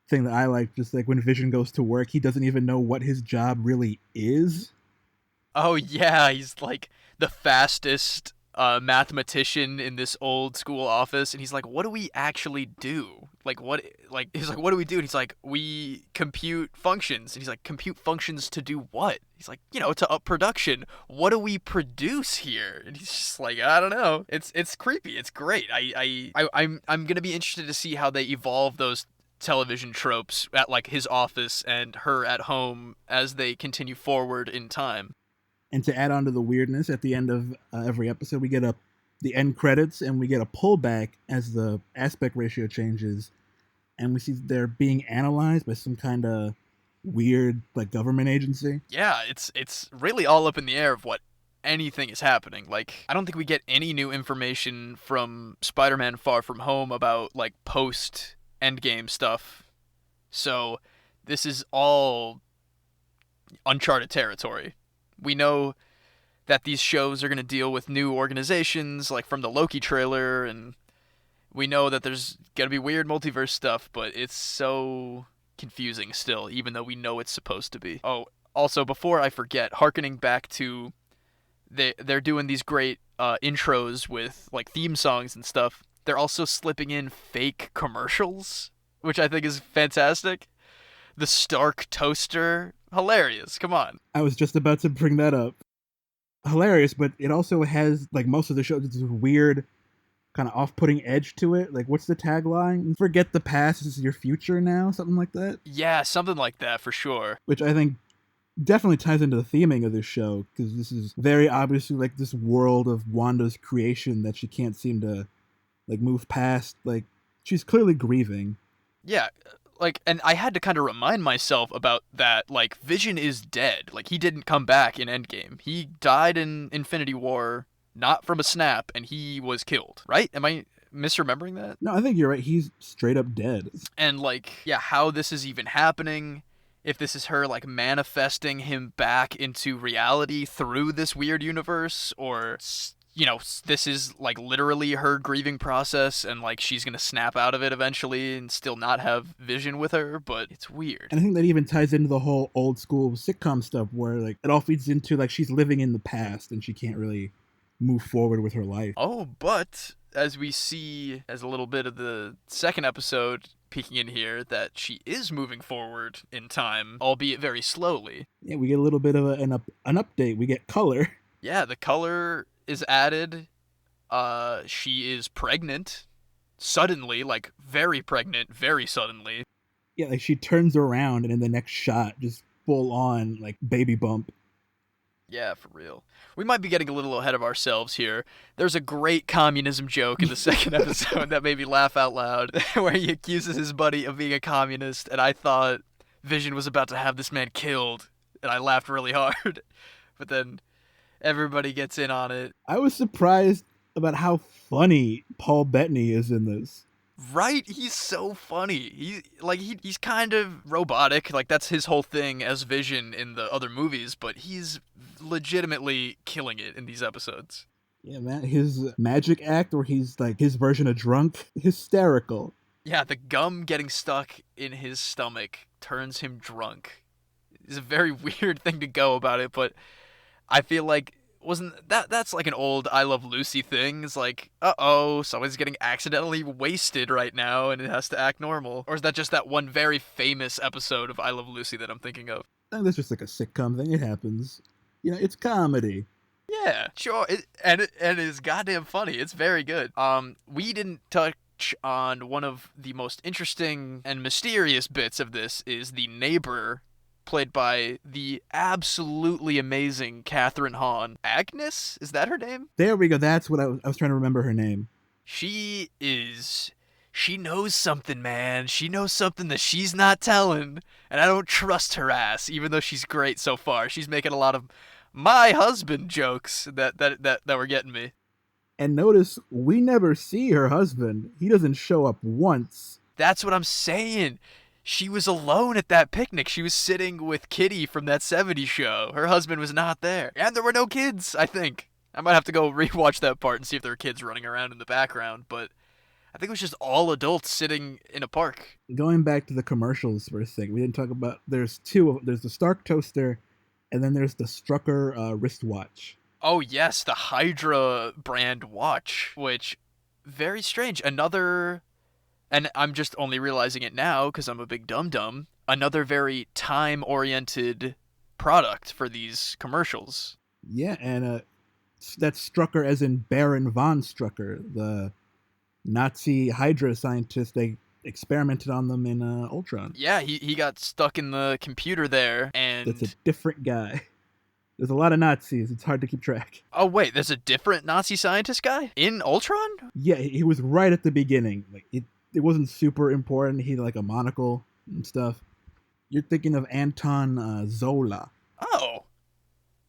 thing that I like, just like when Vision goes to work, he doesn't even know what his job really is. Oh yeah, he's like the fastest mathematician in this old school office, and he's like, what do we actually do? He's like, what do we do? And he's like, we compute functions. And he's like, compute functions to do what? He's like, to up production. What do we produce here? And he's just like, I don't know. It's creepy. It's great. I'm gonna be interested to see how they evolve those television tropes at like his office and her at home as they continue forward in time. And to add on to the weirdness, at the end of every episode, we get the end credits and we get a pullback as the aspect ratio changes, and we see they're being analyzed by some kind of weird like government agency. Yeah, it's really all up in the air of what anything is happening. Like, I don't think we get any new information from Spider-Man Far From Home about like post Endgame stuff. So this is all uncharted territory. We know that these shows are going to deal with new organizations, like from the Loki trailer, and we know that there's going to be weird multiverse stuff, but it's so confusing still, even though we know it's supposed to be. Oh, also, before I forget, hearkening back to they're doing these great intros with like theme songs and stuff. They're also slipping in fake commercials, which I think is fantastic. The Stark toaster, hilarious. Come on. I was just about to bring that up. Hilarious, but it also has, like most of the shows, this weird kind of off-putting edge to it. Like, what's the tagline? Forget the past, this is your future now? Something like that? Yeah, something like that, for sure. Which I think definitely ties into the theming of this show, because this is very obviously like this world of Wanda's creation that she can't seem to like move past. Like, she's clearly grieving. Yeah, like, and I had to kind of remind myself about that. Like, Vision is dead. Like, he didn't come back in Endgame. He died in Infinity War, not from a snap, and he was killed, right? Am I misremembering that? No, I think you're right. He's straight up dead. And like, yeah, how this is even happening, if this is her like manifesting him back into reality through this weird universe, or this is like literally her grieving process and like she's gonna snap out of it eventually and still not have Vision with her, but it's weird. And I think that even ties into the whole old school sitcom stuff where like it all feeds into like she's living in the past and she can't really move forward with her life. Oh, but as we see as a little bit of the second episode peeking in here, that she is moving forward in time, albeit very slowly. Yeah, we get a little bit of an update. We get color. Yeah, the color is added. She is pregnant suddenly, like very pregnant, very suddenly. Yeah, like she turns around and in the next shot just full on like baby bump. Yeah, for real. We might be getting a little ahead of ourselves here. There's a great communism joke in the second episode that made me laugh out loud, where he accuses his buddy of being a communist, and I thought Vision was about to have this man killed, and I laughed really hard. But then everybody gets in on it. I was surprised about how funny Paul Bettany is in this. Right? He's so funny. He's kind of robotic. Like, that's his whole thing as Vision in the other movies, but he's legitimately killing it in these episodes. Yeah, man. His magic act where he's like his version of drunk, hysterical. Yeah, the gum getting stuck in his stomach turns him drunk. It's a very weird thing to go about it, but I feel like that's like an old I Love Lucy thing. It's like, uh-oh, someone's getting accidentally wasted right now and it has to act normal. Or is that just that one very famous episode of I Love Lucy that I'm thinking of? I think that's just like a sitcom thing. It happens. You know, it's comedy. Yeah, sure. And it is goddamn funny. It's very good. We didn't touch on one of the most interesting and mysterious bits of this is the neighbor played by the absolutely amazing Catherine Hahn. Agnes? Is that her name? There we go. That's what I was trying to remember her name. She knows something, man. She knows something that she's not telling, and I don't trust her ass, even though she's great so far. She's making a lot of my husband jokes that were getting me. And notice, we never see her husband. He doesn't show up once. That's what I'm saying. She was alone at that picnic. She was sitting with Kitty from that 70s show. Her husband was not there. And there were no kids, I think. I might have to go rewatch that part and see if there were kids running around in the background, but I think it was just all adults sitting in a park. Going back to the commercials for a second, we didn't talk about, there's the Stark toaster, and then there's the Strucker wristwatch. Oh yes, the Hydra brand watch, which, very strange. Another, and I'm just only realizing it now because I'm a big dum-dum, another very time-oriented product for these commercials. Yeah, and that's Strucker as in Baron von Strucker, the Nazi Hydra scientist. They experimented on them in Ultron. Yeah, he got stuck in the computer there, and... That's a different guy. There's a lot of Nazis. It's hard to keep track. Oh, wait, there's a different Nazi scientist guy in Ultron? Yeah, he was right at the beginning. Like it wasn't super important. He had like a monocle and stuff. You're thinking of Anton Zola. Oh.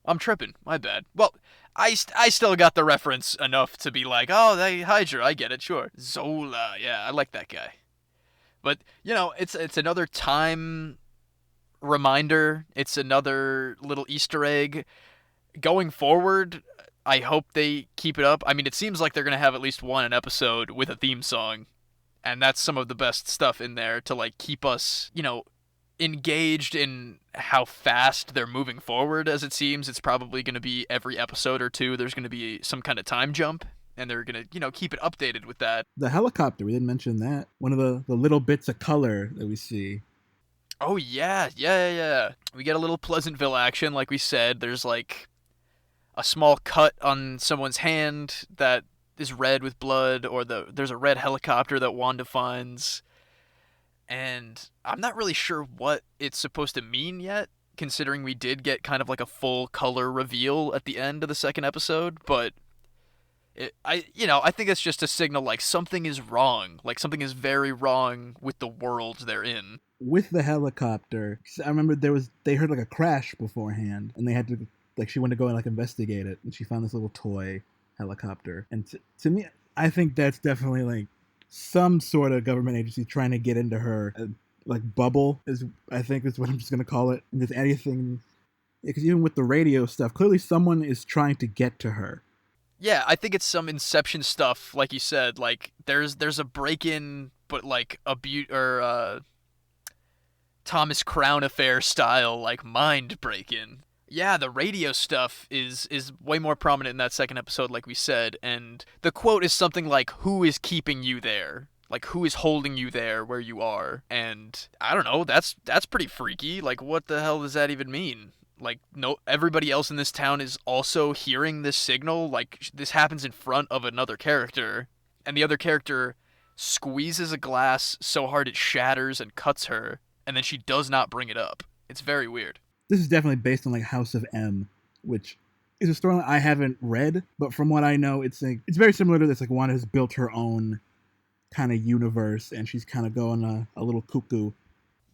I'm tripping. My bad. Well, I still got the reference enough to be like, oh, they Hydra. I get it, sure. Zola. Yeah, I like that guy. But, you know, it's another time reminder. It's another little Easter egg. Going forward, I hope they keep it up. I mean, it seems like they're going to have at least one episode with a theme song. And that's some of the best stuff in there to, like, keep us, you know, engaged in how fast they're moving forward. As it seems, it's probably going to be every episode or two there's going to be some kind of time jump, and they're going to, you know, keep it updated with that. The helicopter, we didn't mention that. One of the little bits of color that we see. Oh, yeah. We get a little Pleasantville action, like we said. There's, like, a small cut on someone's hand that is red with blood, or there's a red helicopter that Wanda finds. And I'm not really sure what it's supposed to mean yet, considering we did get kind of like a full color reveal at the end of the second episode, but I think it's just a signal like something is wrong, like something is very wrong with the world they're in. With the helicopter, I remember they heard like a crash beforehand, and they had to, like, she went to go and like investigate it, and she found this little toy helicopter. And to me, I think that's definitely like some sort of government agency trying to get into her like bubble, is I think is what I'm just gonna call it. And there's anything, because even with the radio stuff, clearly someone is trying to get to her. Yeah, I think it's some Inception stuff, like you said. Like there's a break-in, but like Thomas Crown Affair style, like mind break-in. Yeah, the radio stuff is way more prominent in that second episode, like we said, and the quote is something like, who is keeping you there? Like, who is holding you there where you are? And, I don't know, that's pretty freaky. Like, what the hell does that even mean? Like, no, everybody else in this town is also hearing this signal. Like, this happens in front of another character, and the other character squeezes a glass so hard it shatters and cuts her, and then she does not bring it up. It's very weird. This is definitely based on like House of M, which is a storyline I haven't read, but from what I know, it's very similar to this. Like Wanda has built her own kind of universe, and she's kind of going a little cuckoo.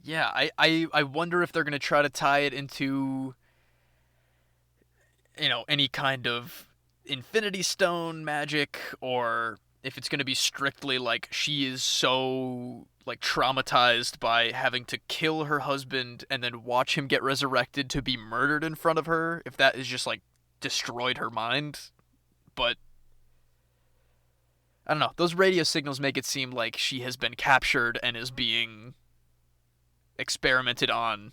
Yeah, I wonder if they're gonna try to tie it into, any kind of Infinity Stone magic, or if it's gonna be strictly like she is so like traumatized by having to kill her husband and then watch him get resurrected to be murdered in front of her, if that is just like destroyed her mind. But I don't know. Those radio signals make it seem like she has been captured and is being experimented on,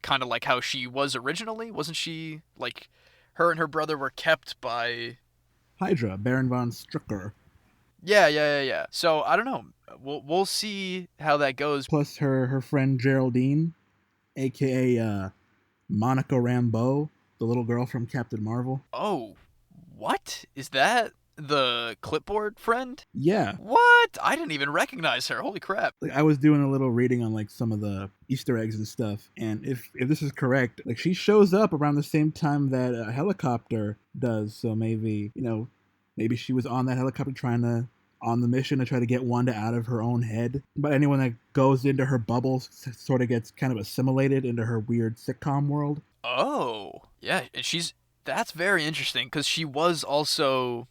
kind of like how she was originally. Wasn't she like her and her brother were kept by Hydra, Baron von Strucker. Yeah. So I don't know. We'll see how that goes. Plus her friend Geraldine, aka Monica Rambeau, the little girl from Captain Marvel. Oh, what? Is that the clipboard friend? Yeah. What? I didn't even recognize her. Holy crap. Like, I was doing a little reading on like some of the Easter eggs and stuff, and if this is correct, like she shows up around the same time that a helicopter does. So maybe she was on that helicopter on the mission to try to get Wanda out of her own head. But anyone that goes into her bubble sort of gets kind of assimilated into her weird sitcom world. Oh, yeah, and that's very interesting, because she was also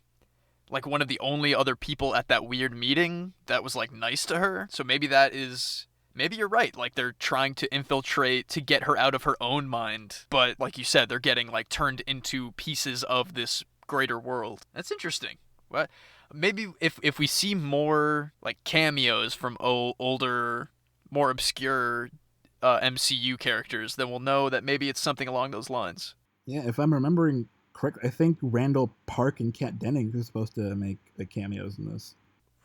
like one of the only other people at that weird meeting that was like nice to her. So maybe you're right. Like they're trying to infiltrate to get her out of her own mind. But like you said, they're getting like turned into pieces of this greater world. That's interesting. What? Maybe if we see more like cameos from older, more obscure MCU characters, then we'll know that maybe it's something along those lines. Yeah, if I'm remembering correct, I think Randall Park and Kat Dennings are supposed to make the cameos in this.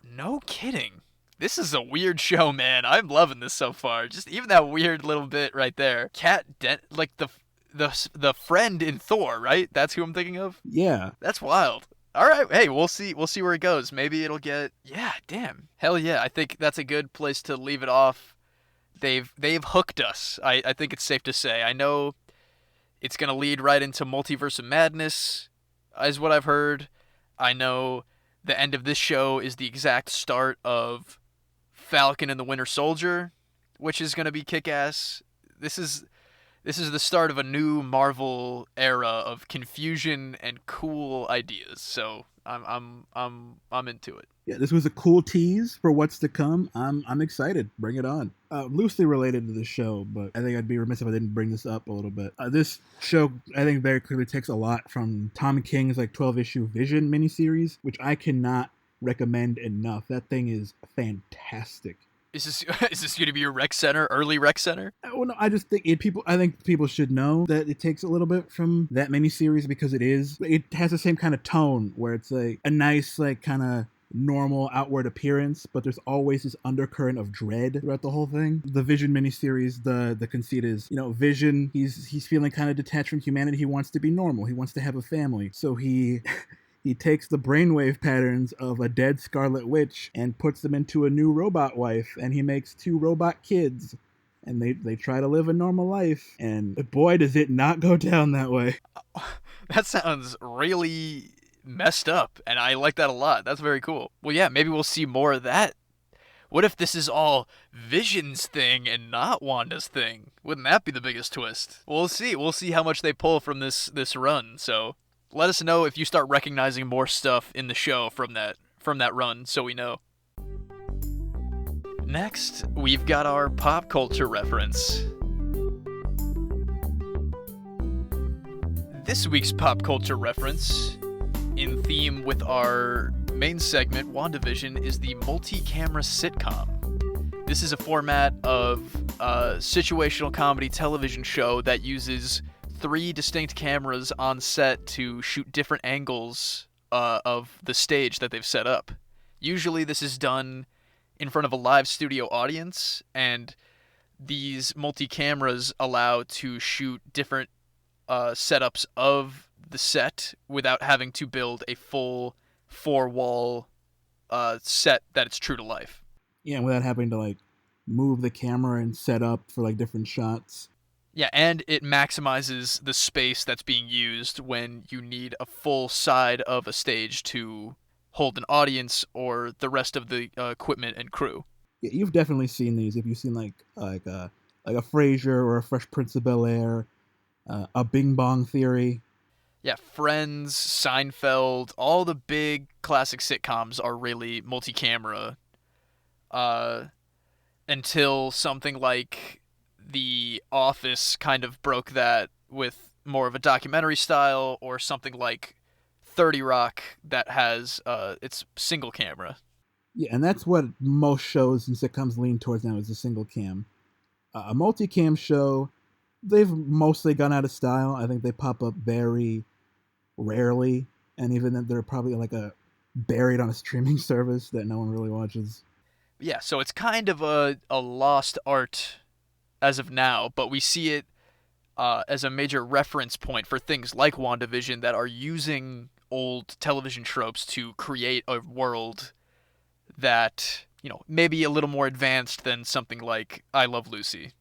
No kidding. This is a weird show, man. I'm loving this so far. Just even that weird little bit right there. Like the friend in Thor, right? That's who I'm thinking of? Yeah. That's wild. All right, hey, we'll see where it goes. Maybe it'll get, yeah, damn. Hell yeah, I think that's a good place to leave it off. They've hooked us. I think it's safe to say. I know it's going to lead right into Multiverse of Madness, is what I've heard. I know the end of this show is the exact start of Falcon and the Winter Soldier, which is going to be kick-ass. This is the start of a new Marvel era of confusion and cool ideas. So I'm into it. Yeah, this was a cool tease for what's to come. I'm excited. Bring it on. Loosely related to the show, but I think I'd be remiss if I didn't bring this up a little bit. This show, I think, very clearly takes a lot from Tom King's like 12-issue Vision miniseries, which I cannot recommend enough. That thing is fantastic. Is this going to be your rec center, early rec center? Well, no, I just think I think people should know that it takes a little bit from that miniseries, because it has the same kind of tone where it's like a nice, like, kind of normal outward appearance, but there's always this undercurrent of dread throughout the whole thing. The Vision miniseries, the conceit is, Vision, he's feeling kind of detached from humanity. He wants to be normal. He wants to have a family. So he takes the brainwave patterns of a dead Scarlet Witch and puts them into a new robot wife, and he makes 2 robot kids, and they try to live a normal life, and boy, does it not go down that way. That sounds really messed up, and I like that a lot. That's very cool. Well, yeah, maybe we'll see more of that. What if this is all Vision's thing and not Wanda's thing? Wouldn't that be the biggest twist? We'll see. We'll see how much they pull from this run, so let us know if you start recognizing more stuff in the show from that run, so we know. Next, we've got our pop culture reference. This week's pop culture reference, in theme with our main segment, WandaVision, is the multi-camera sitcom. This is a format of a situational comedy television show that uses 3 distinct cameras on set to shoot different angles of the stage that they've set up. Usually this is done in front of a live studio audience, and these multi-cameras allow to shoot different setups of the set without having to build a full 4-wall set that it's true to life. Yeah, without having to like move the camera and set up for like different shots. Yeah, and it maximizes the space that's being used when you need a full side of a stage to hold an audience or the rest of the equipment and crew. Yeah, you've definitely seen these. If you've seen like a Frasier or a Fresh Prince of Bel Air, a Bing Bong Theory. Yeah, Friends, Seinfeld, all the big classic sitcoms are really multi-camera. Uh, until something like The Office kind of broke that with more of a documentary style, or something like 30 Rock that has its single camera. Yeah, and that's what most shows and sitcoms lean towards now is a single cam. A multicam show, they've mostly gone out of style. I think they pop up very rarely, and even then they're probably like buried on a streaming service that no one really watches. Yeah, so it's kind of a lost art as of now, but we see it as a major reference point for things like WandaVision that are using old television tropes to create a world that, maybe a little more advanced than something like I Love Lucy.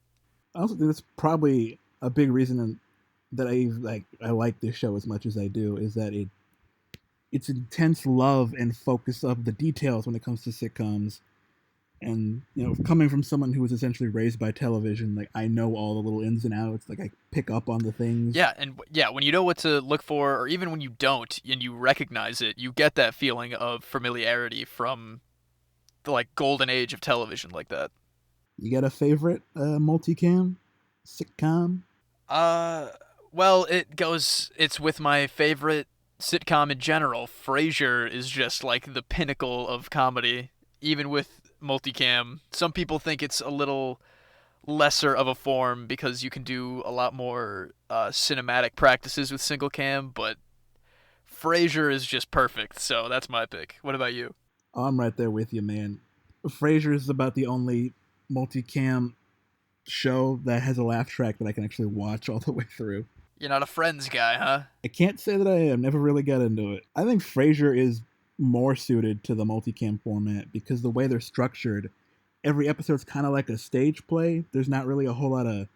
I also think that's probably a big reason that I like this show as much as I do is that its intense love and focus of the details when it comes to sitcoms. And coming from someone who was essentially raised by television, like I know all the little ins and outs. Like I pick up on the things. Yeah, and when you know what to look for, or even when you don't and you recognize it, you get that feeling of familiarity from the golden age of television like that. You got a favorite multicam sitcom? Well, it's with my favorite sitcom in general. Frasier is just like the pinnacle of comedy, even with multicam. Some people think it's a little lesser of a form because you can do a lot more cinematic practices with single cam, but Frasier is just perfect, so that's my pick. What about you? Oh, I'm right there with you, man. Frasier is about the only multicam show that has a laugh track that I can actually watch all the way through. You're not a Friends guy, huh? I can't say that I am. Never really got into it. I think Frasier is more suited to the multicam format because the way they're structured, every episode's kind of like a stage play. There's not really a whole lot of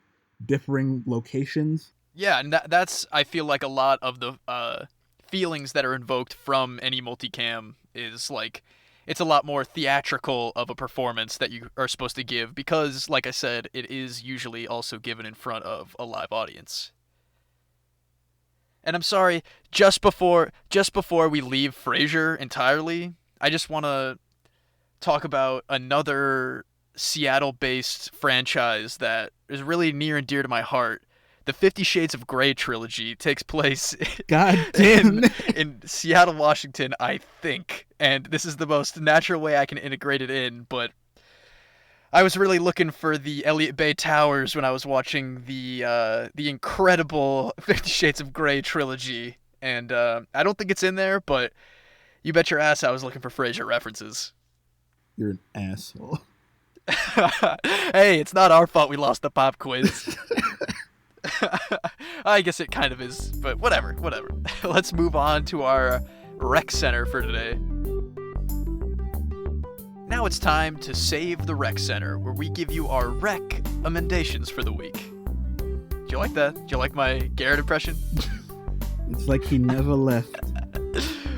differing locations. Yeah, and that's, I feel like, a lot of the feelings that are invoked from any multicam is like, it's a lot more theatrical of a performance that you are supposed to give because, like I said, it is usually also given in front of a live audience. And I'm sorry, just before we leave Frasier entirely, I just want to talk about another Seattle-based franchise that is really near and dear to my heart. The 50 Shades of Grey trilogy takes place God damn. in Seattle, Washington, I think. And this is the most natural way I can integrate it in, but I was really looking for the Elliott Bay Towers when I was watching the incredible 50 Shades of Grey trilogy. And I don't think it's in there, but you bet your ass I was looking for Frasier references. You're an asshole. Hey, it's not our fault we lost the pop quiz. I guess it kind of is, but whatever. Let's move on to our rec center for today. Now it's time to save the rec center, where we give you our recommendations for the week. Do you like that? Do you like my Garrett impression? It's like he never left.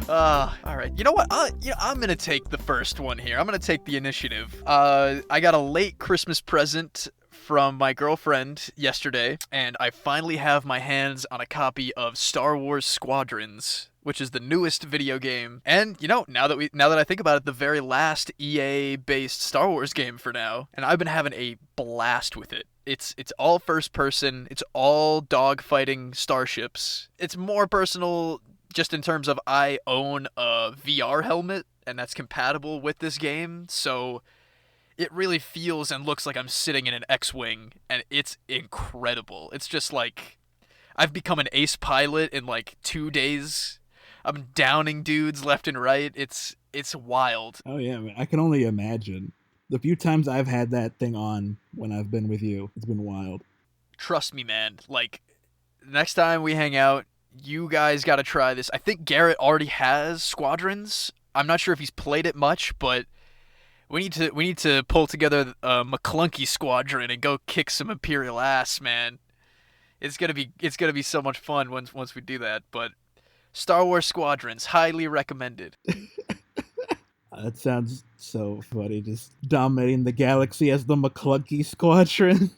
All right. You know what? I'm gonna take the first one here. I'm gonna take the initiative. I got a late Christmas present from my girlfriend yesterday, and I finally have my hands on a copy of Star Wars Squadrons, which is the newest video game. And now that I think about it, the very last EA-based Star Wars game for now, and I've been having a blast with it. It's all first person. It's all dogfighting starships. It's more personal just in terms of I own a VR helmet, and that's compatible with this game, so it really feels and looks like I'm sitting in an X-Wing, and it's incredible. It's just like I've become an ace pilot in 2 days. I'm downing dudes left and right. It's wild. Oh yeah, man. I can only imagine. The few times I've had that thing on when I've been with you, it's been wild. Trust me, man. Next time we hang out, you guys got to try this. I think Garrett already has Squadrons. I'm not sure if he's played it much, but we need to pull together a McClunky squadron and go kick some Imperial ass, man. It's gonna be so much fun once we do that. But Star Wars Squadrons, highly recommended. That sounds so funny. Just dominating the galaxy as the McClunky Squadron.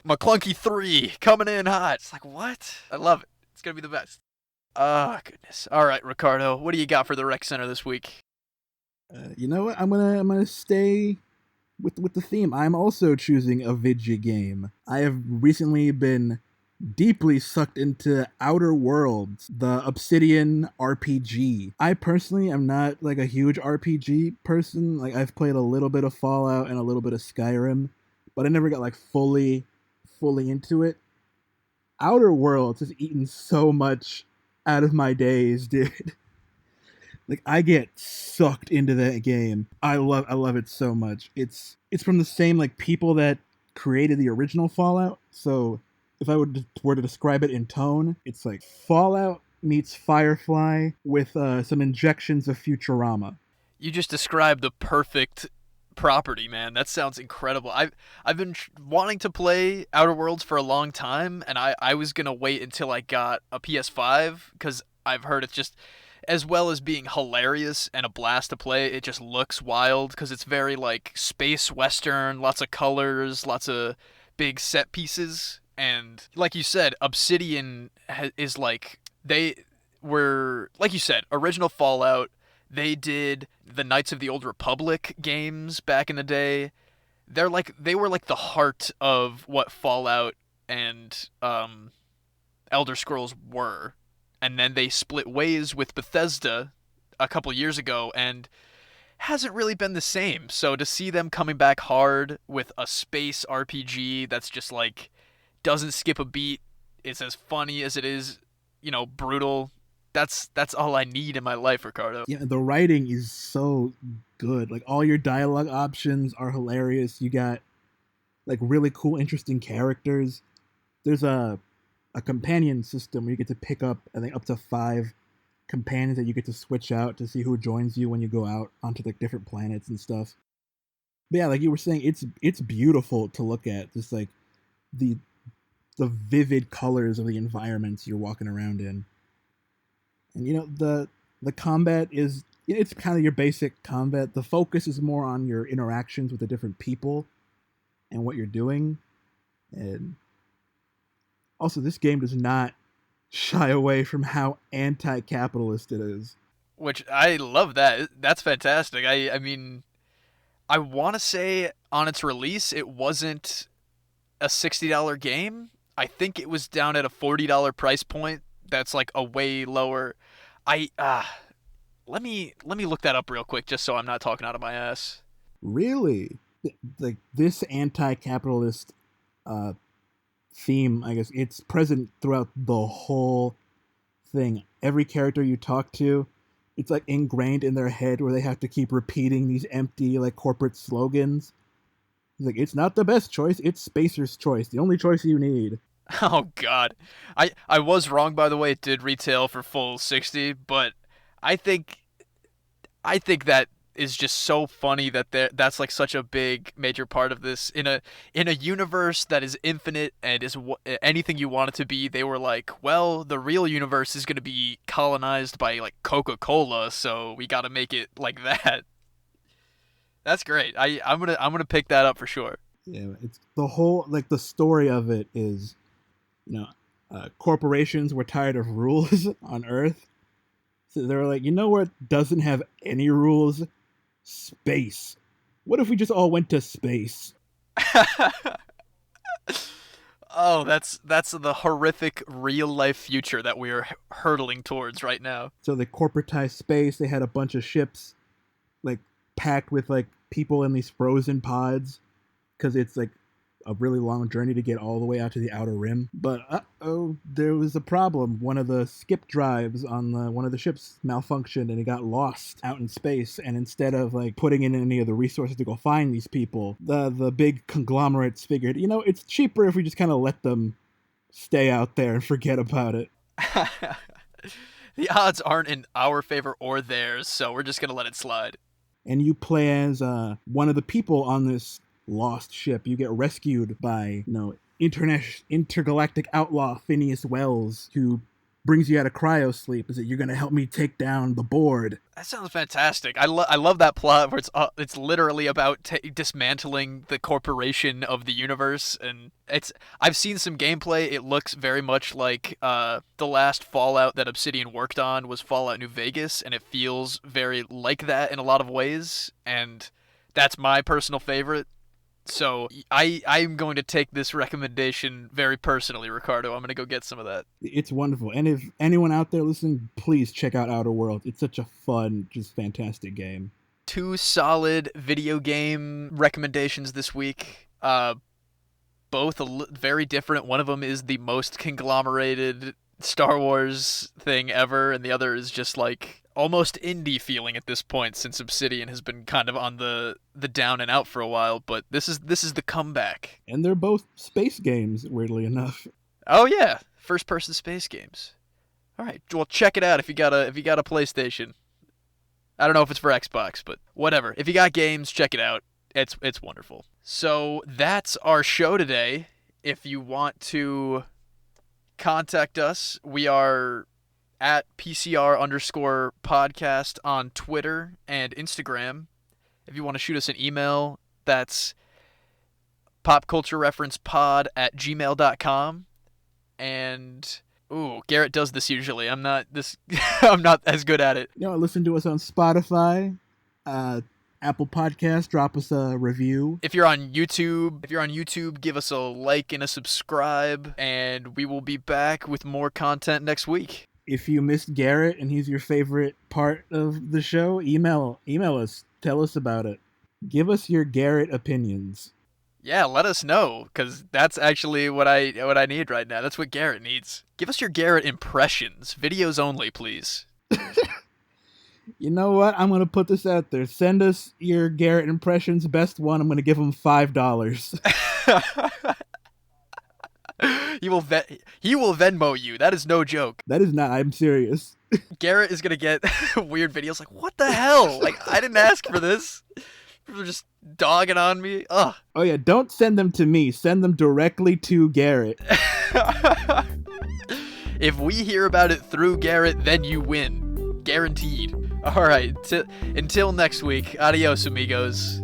McClunky 3 coming in hot. It's like, what? I love it. It's gonna be the best. Ah, goodness. All right, Ricardo, what do you got for the Rec Center this week? You know what? I'm gonna stay with the theme. I'm also choosing a video game. I have recently been deeply sucked into Outer Worlds, the Obsidian RPG. I personally am not like a huge RPG person. Like I've played a little bit of Fallout and a little bit of Skyrim, but I never got like fully into it. Outer Worlds has eaten so much out of my days, dude. Like I get sucked into that game. I love it so much. It's from the same like people that created the original Fallout. So if I were to describe it in tone, it's like Fallout meets Firefly with some injections of Futurama. You just described the perfect property, man. That sounds incredible. I've been wanting to play Outer Worlds for a long time, and I was gonna wait until I got a PS5 because I've heard it's just, as well as being hilarious and a blast to play, it just looks wild because it's very like space western, lots of colors, lots of big set pieces, and like you said, Obsidian is like, they were, like you said, original Fallout. They did the Knights of the Old Republic games back in the day. They were like the heart of what Fallout and Elder Scrolls were. And then they split ways with Bethesda a couple years ago and hasn't really been the same. So to see them coming back hard with a space RPG that's just like doesn't skip a beat, it's as funny as it is, brutal. That's all I need in my life, Ricardo. Yeah, the writing is so good. Like all your dialogue options are hilarious. You got like really cool, interesting characters. There's a companion system where you get to pick up, I think, up to 5 companions that you get to switch out to see who joins you when you go out onto like different planets and stuff. But yeah, like you were saying, it's beautiful to look at. Just like the vivid colors of the environments you're walking around in. And the combat is, it's kind of your basic combat. The focus is more on your interactions with the different people and what you're doing. And also, this game does not shy away from how anti-capitalist it is. Which I love that. That's fantastic. I mean, I want to say on its release, it wasn't a $60 game. I think it was down at a $40 price point. That's like a way lower. Let me look that up real quick just so I'm not talking out of my ass. Really? Like this anti-capitalist theme, I guess, it's present throughout the whole thing. Every character you talk to, it's like ingrained in their head where they have to keep repeating these empty like corporate slogans. It's like, it's not the best choice, it's Spacer's choice, the only choice you need. Oh God, I was wrong, by the way. It did retail for full 60, but I think that is just so funny that that's like such a big major part of this in a universe that is infinite and is anything you want it to be. They were like, well, the real universe is going to be colonized by like Coca-Cola, so we got to make it like that. That's great. I'm gonna pick that up for sure. Yeah, it's the whole, like, the story of it is, corporations were tired of rules on Earth. So they were like, you know what doesn't have any rules? Space. What if we just all went to space? Oh, that's the horrific real life future that we are hurtling towards right now. So they corporatized space. They had a bunch of ships, like, packed with, like, people in these frozen pods, because it's, like, a really long journey to get all the way out to the outer rim. But there was a problem. One of the skip drives on one of the ships malfunctioned and it got lost out in space. And instead of like putting in any of the resources to go find these people, the big conglomerates figured, it's cheaper if we just kind of let them stay out there and forget about it. The odds aren't in our favor or theirs, so we're just gonna let it slide. And you play as one of the people on this lost ship. You get rescued by intergalactic outlaw Phineas Wells, who brings you out of cryo sleep, is that you're going to help me take down the board. That sounds fantastic. I love that plot where it's literally about dismantling the corporation of the universe, and I've seen some gameplay. It looks very much like the last Fallout that Obsidian worked on was Fallout New Vegas, and it feels very like that in a lot of ways, and that's my personal favorite. So I'm going to take this recommendation very personally, Ricardo. I'm going to go get some of that. It's wonderful. And if anyone out there listening, please check out Outer Worlds. It's such a fun, just fantastic game. 2 solid video game recommendations this week. Both very different. One of them is the most conglomerated Star Wars thing ever, and the other is just like almost indie feeling at this point, since Obsidian has been kind of on the down and out for a while, but this is the comeback. And they're both space games, weirdly enough. Oh yeah, first person space games. All right, well check it out if you got a PlayStation. I don't know if it's for Xbox, but whatever. If you got games, check it out. It's wonderful. So that's our show today. If you want to contact us, we are at PCR_podcast on Twitter and Instagram. If you want to shoot us an email, that's popculturereferencepod@gmail.com. And Garrett does this usually. I'm not as good at it. Listen to us on Spotify, Apple Podcasts. Drop us a review. If you're on YouTube, give us a like and a subscribe, and we will be back with more content next week. If you missed Garrett and he's your favorite part of the show, email us. Tell us about it. Give us your Garrett opinions. Yeah, let us know, because that's actually what I need right now. That's what Garrett needs. Give us your Garrett impressions. Videos only, please. You know what? I'm going to put this out there. Send us your Garrett impressions. Best one, I'm going to give him $5. He will Venmo you. That is no joke. That is not. I'm serious. Garrett is going to get weird videos like, what the hell? Like, I didn't ask for this. People are just dogging on me. Ugh. Oh, yeah. Don't send them to me. Send them directly to Garrett. If we hear about it through Garrett, then you win. Guaranteed. All right. Until next week. Adios, amigos.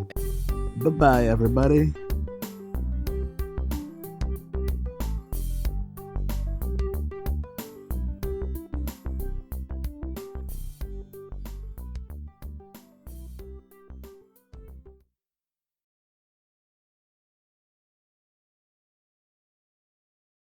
Bye-bye, everybody.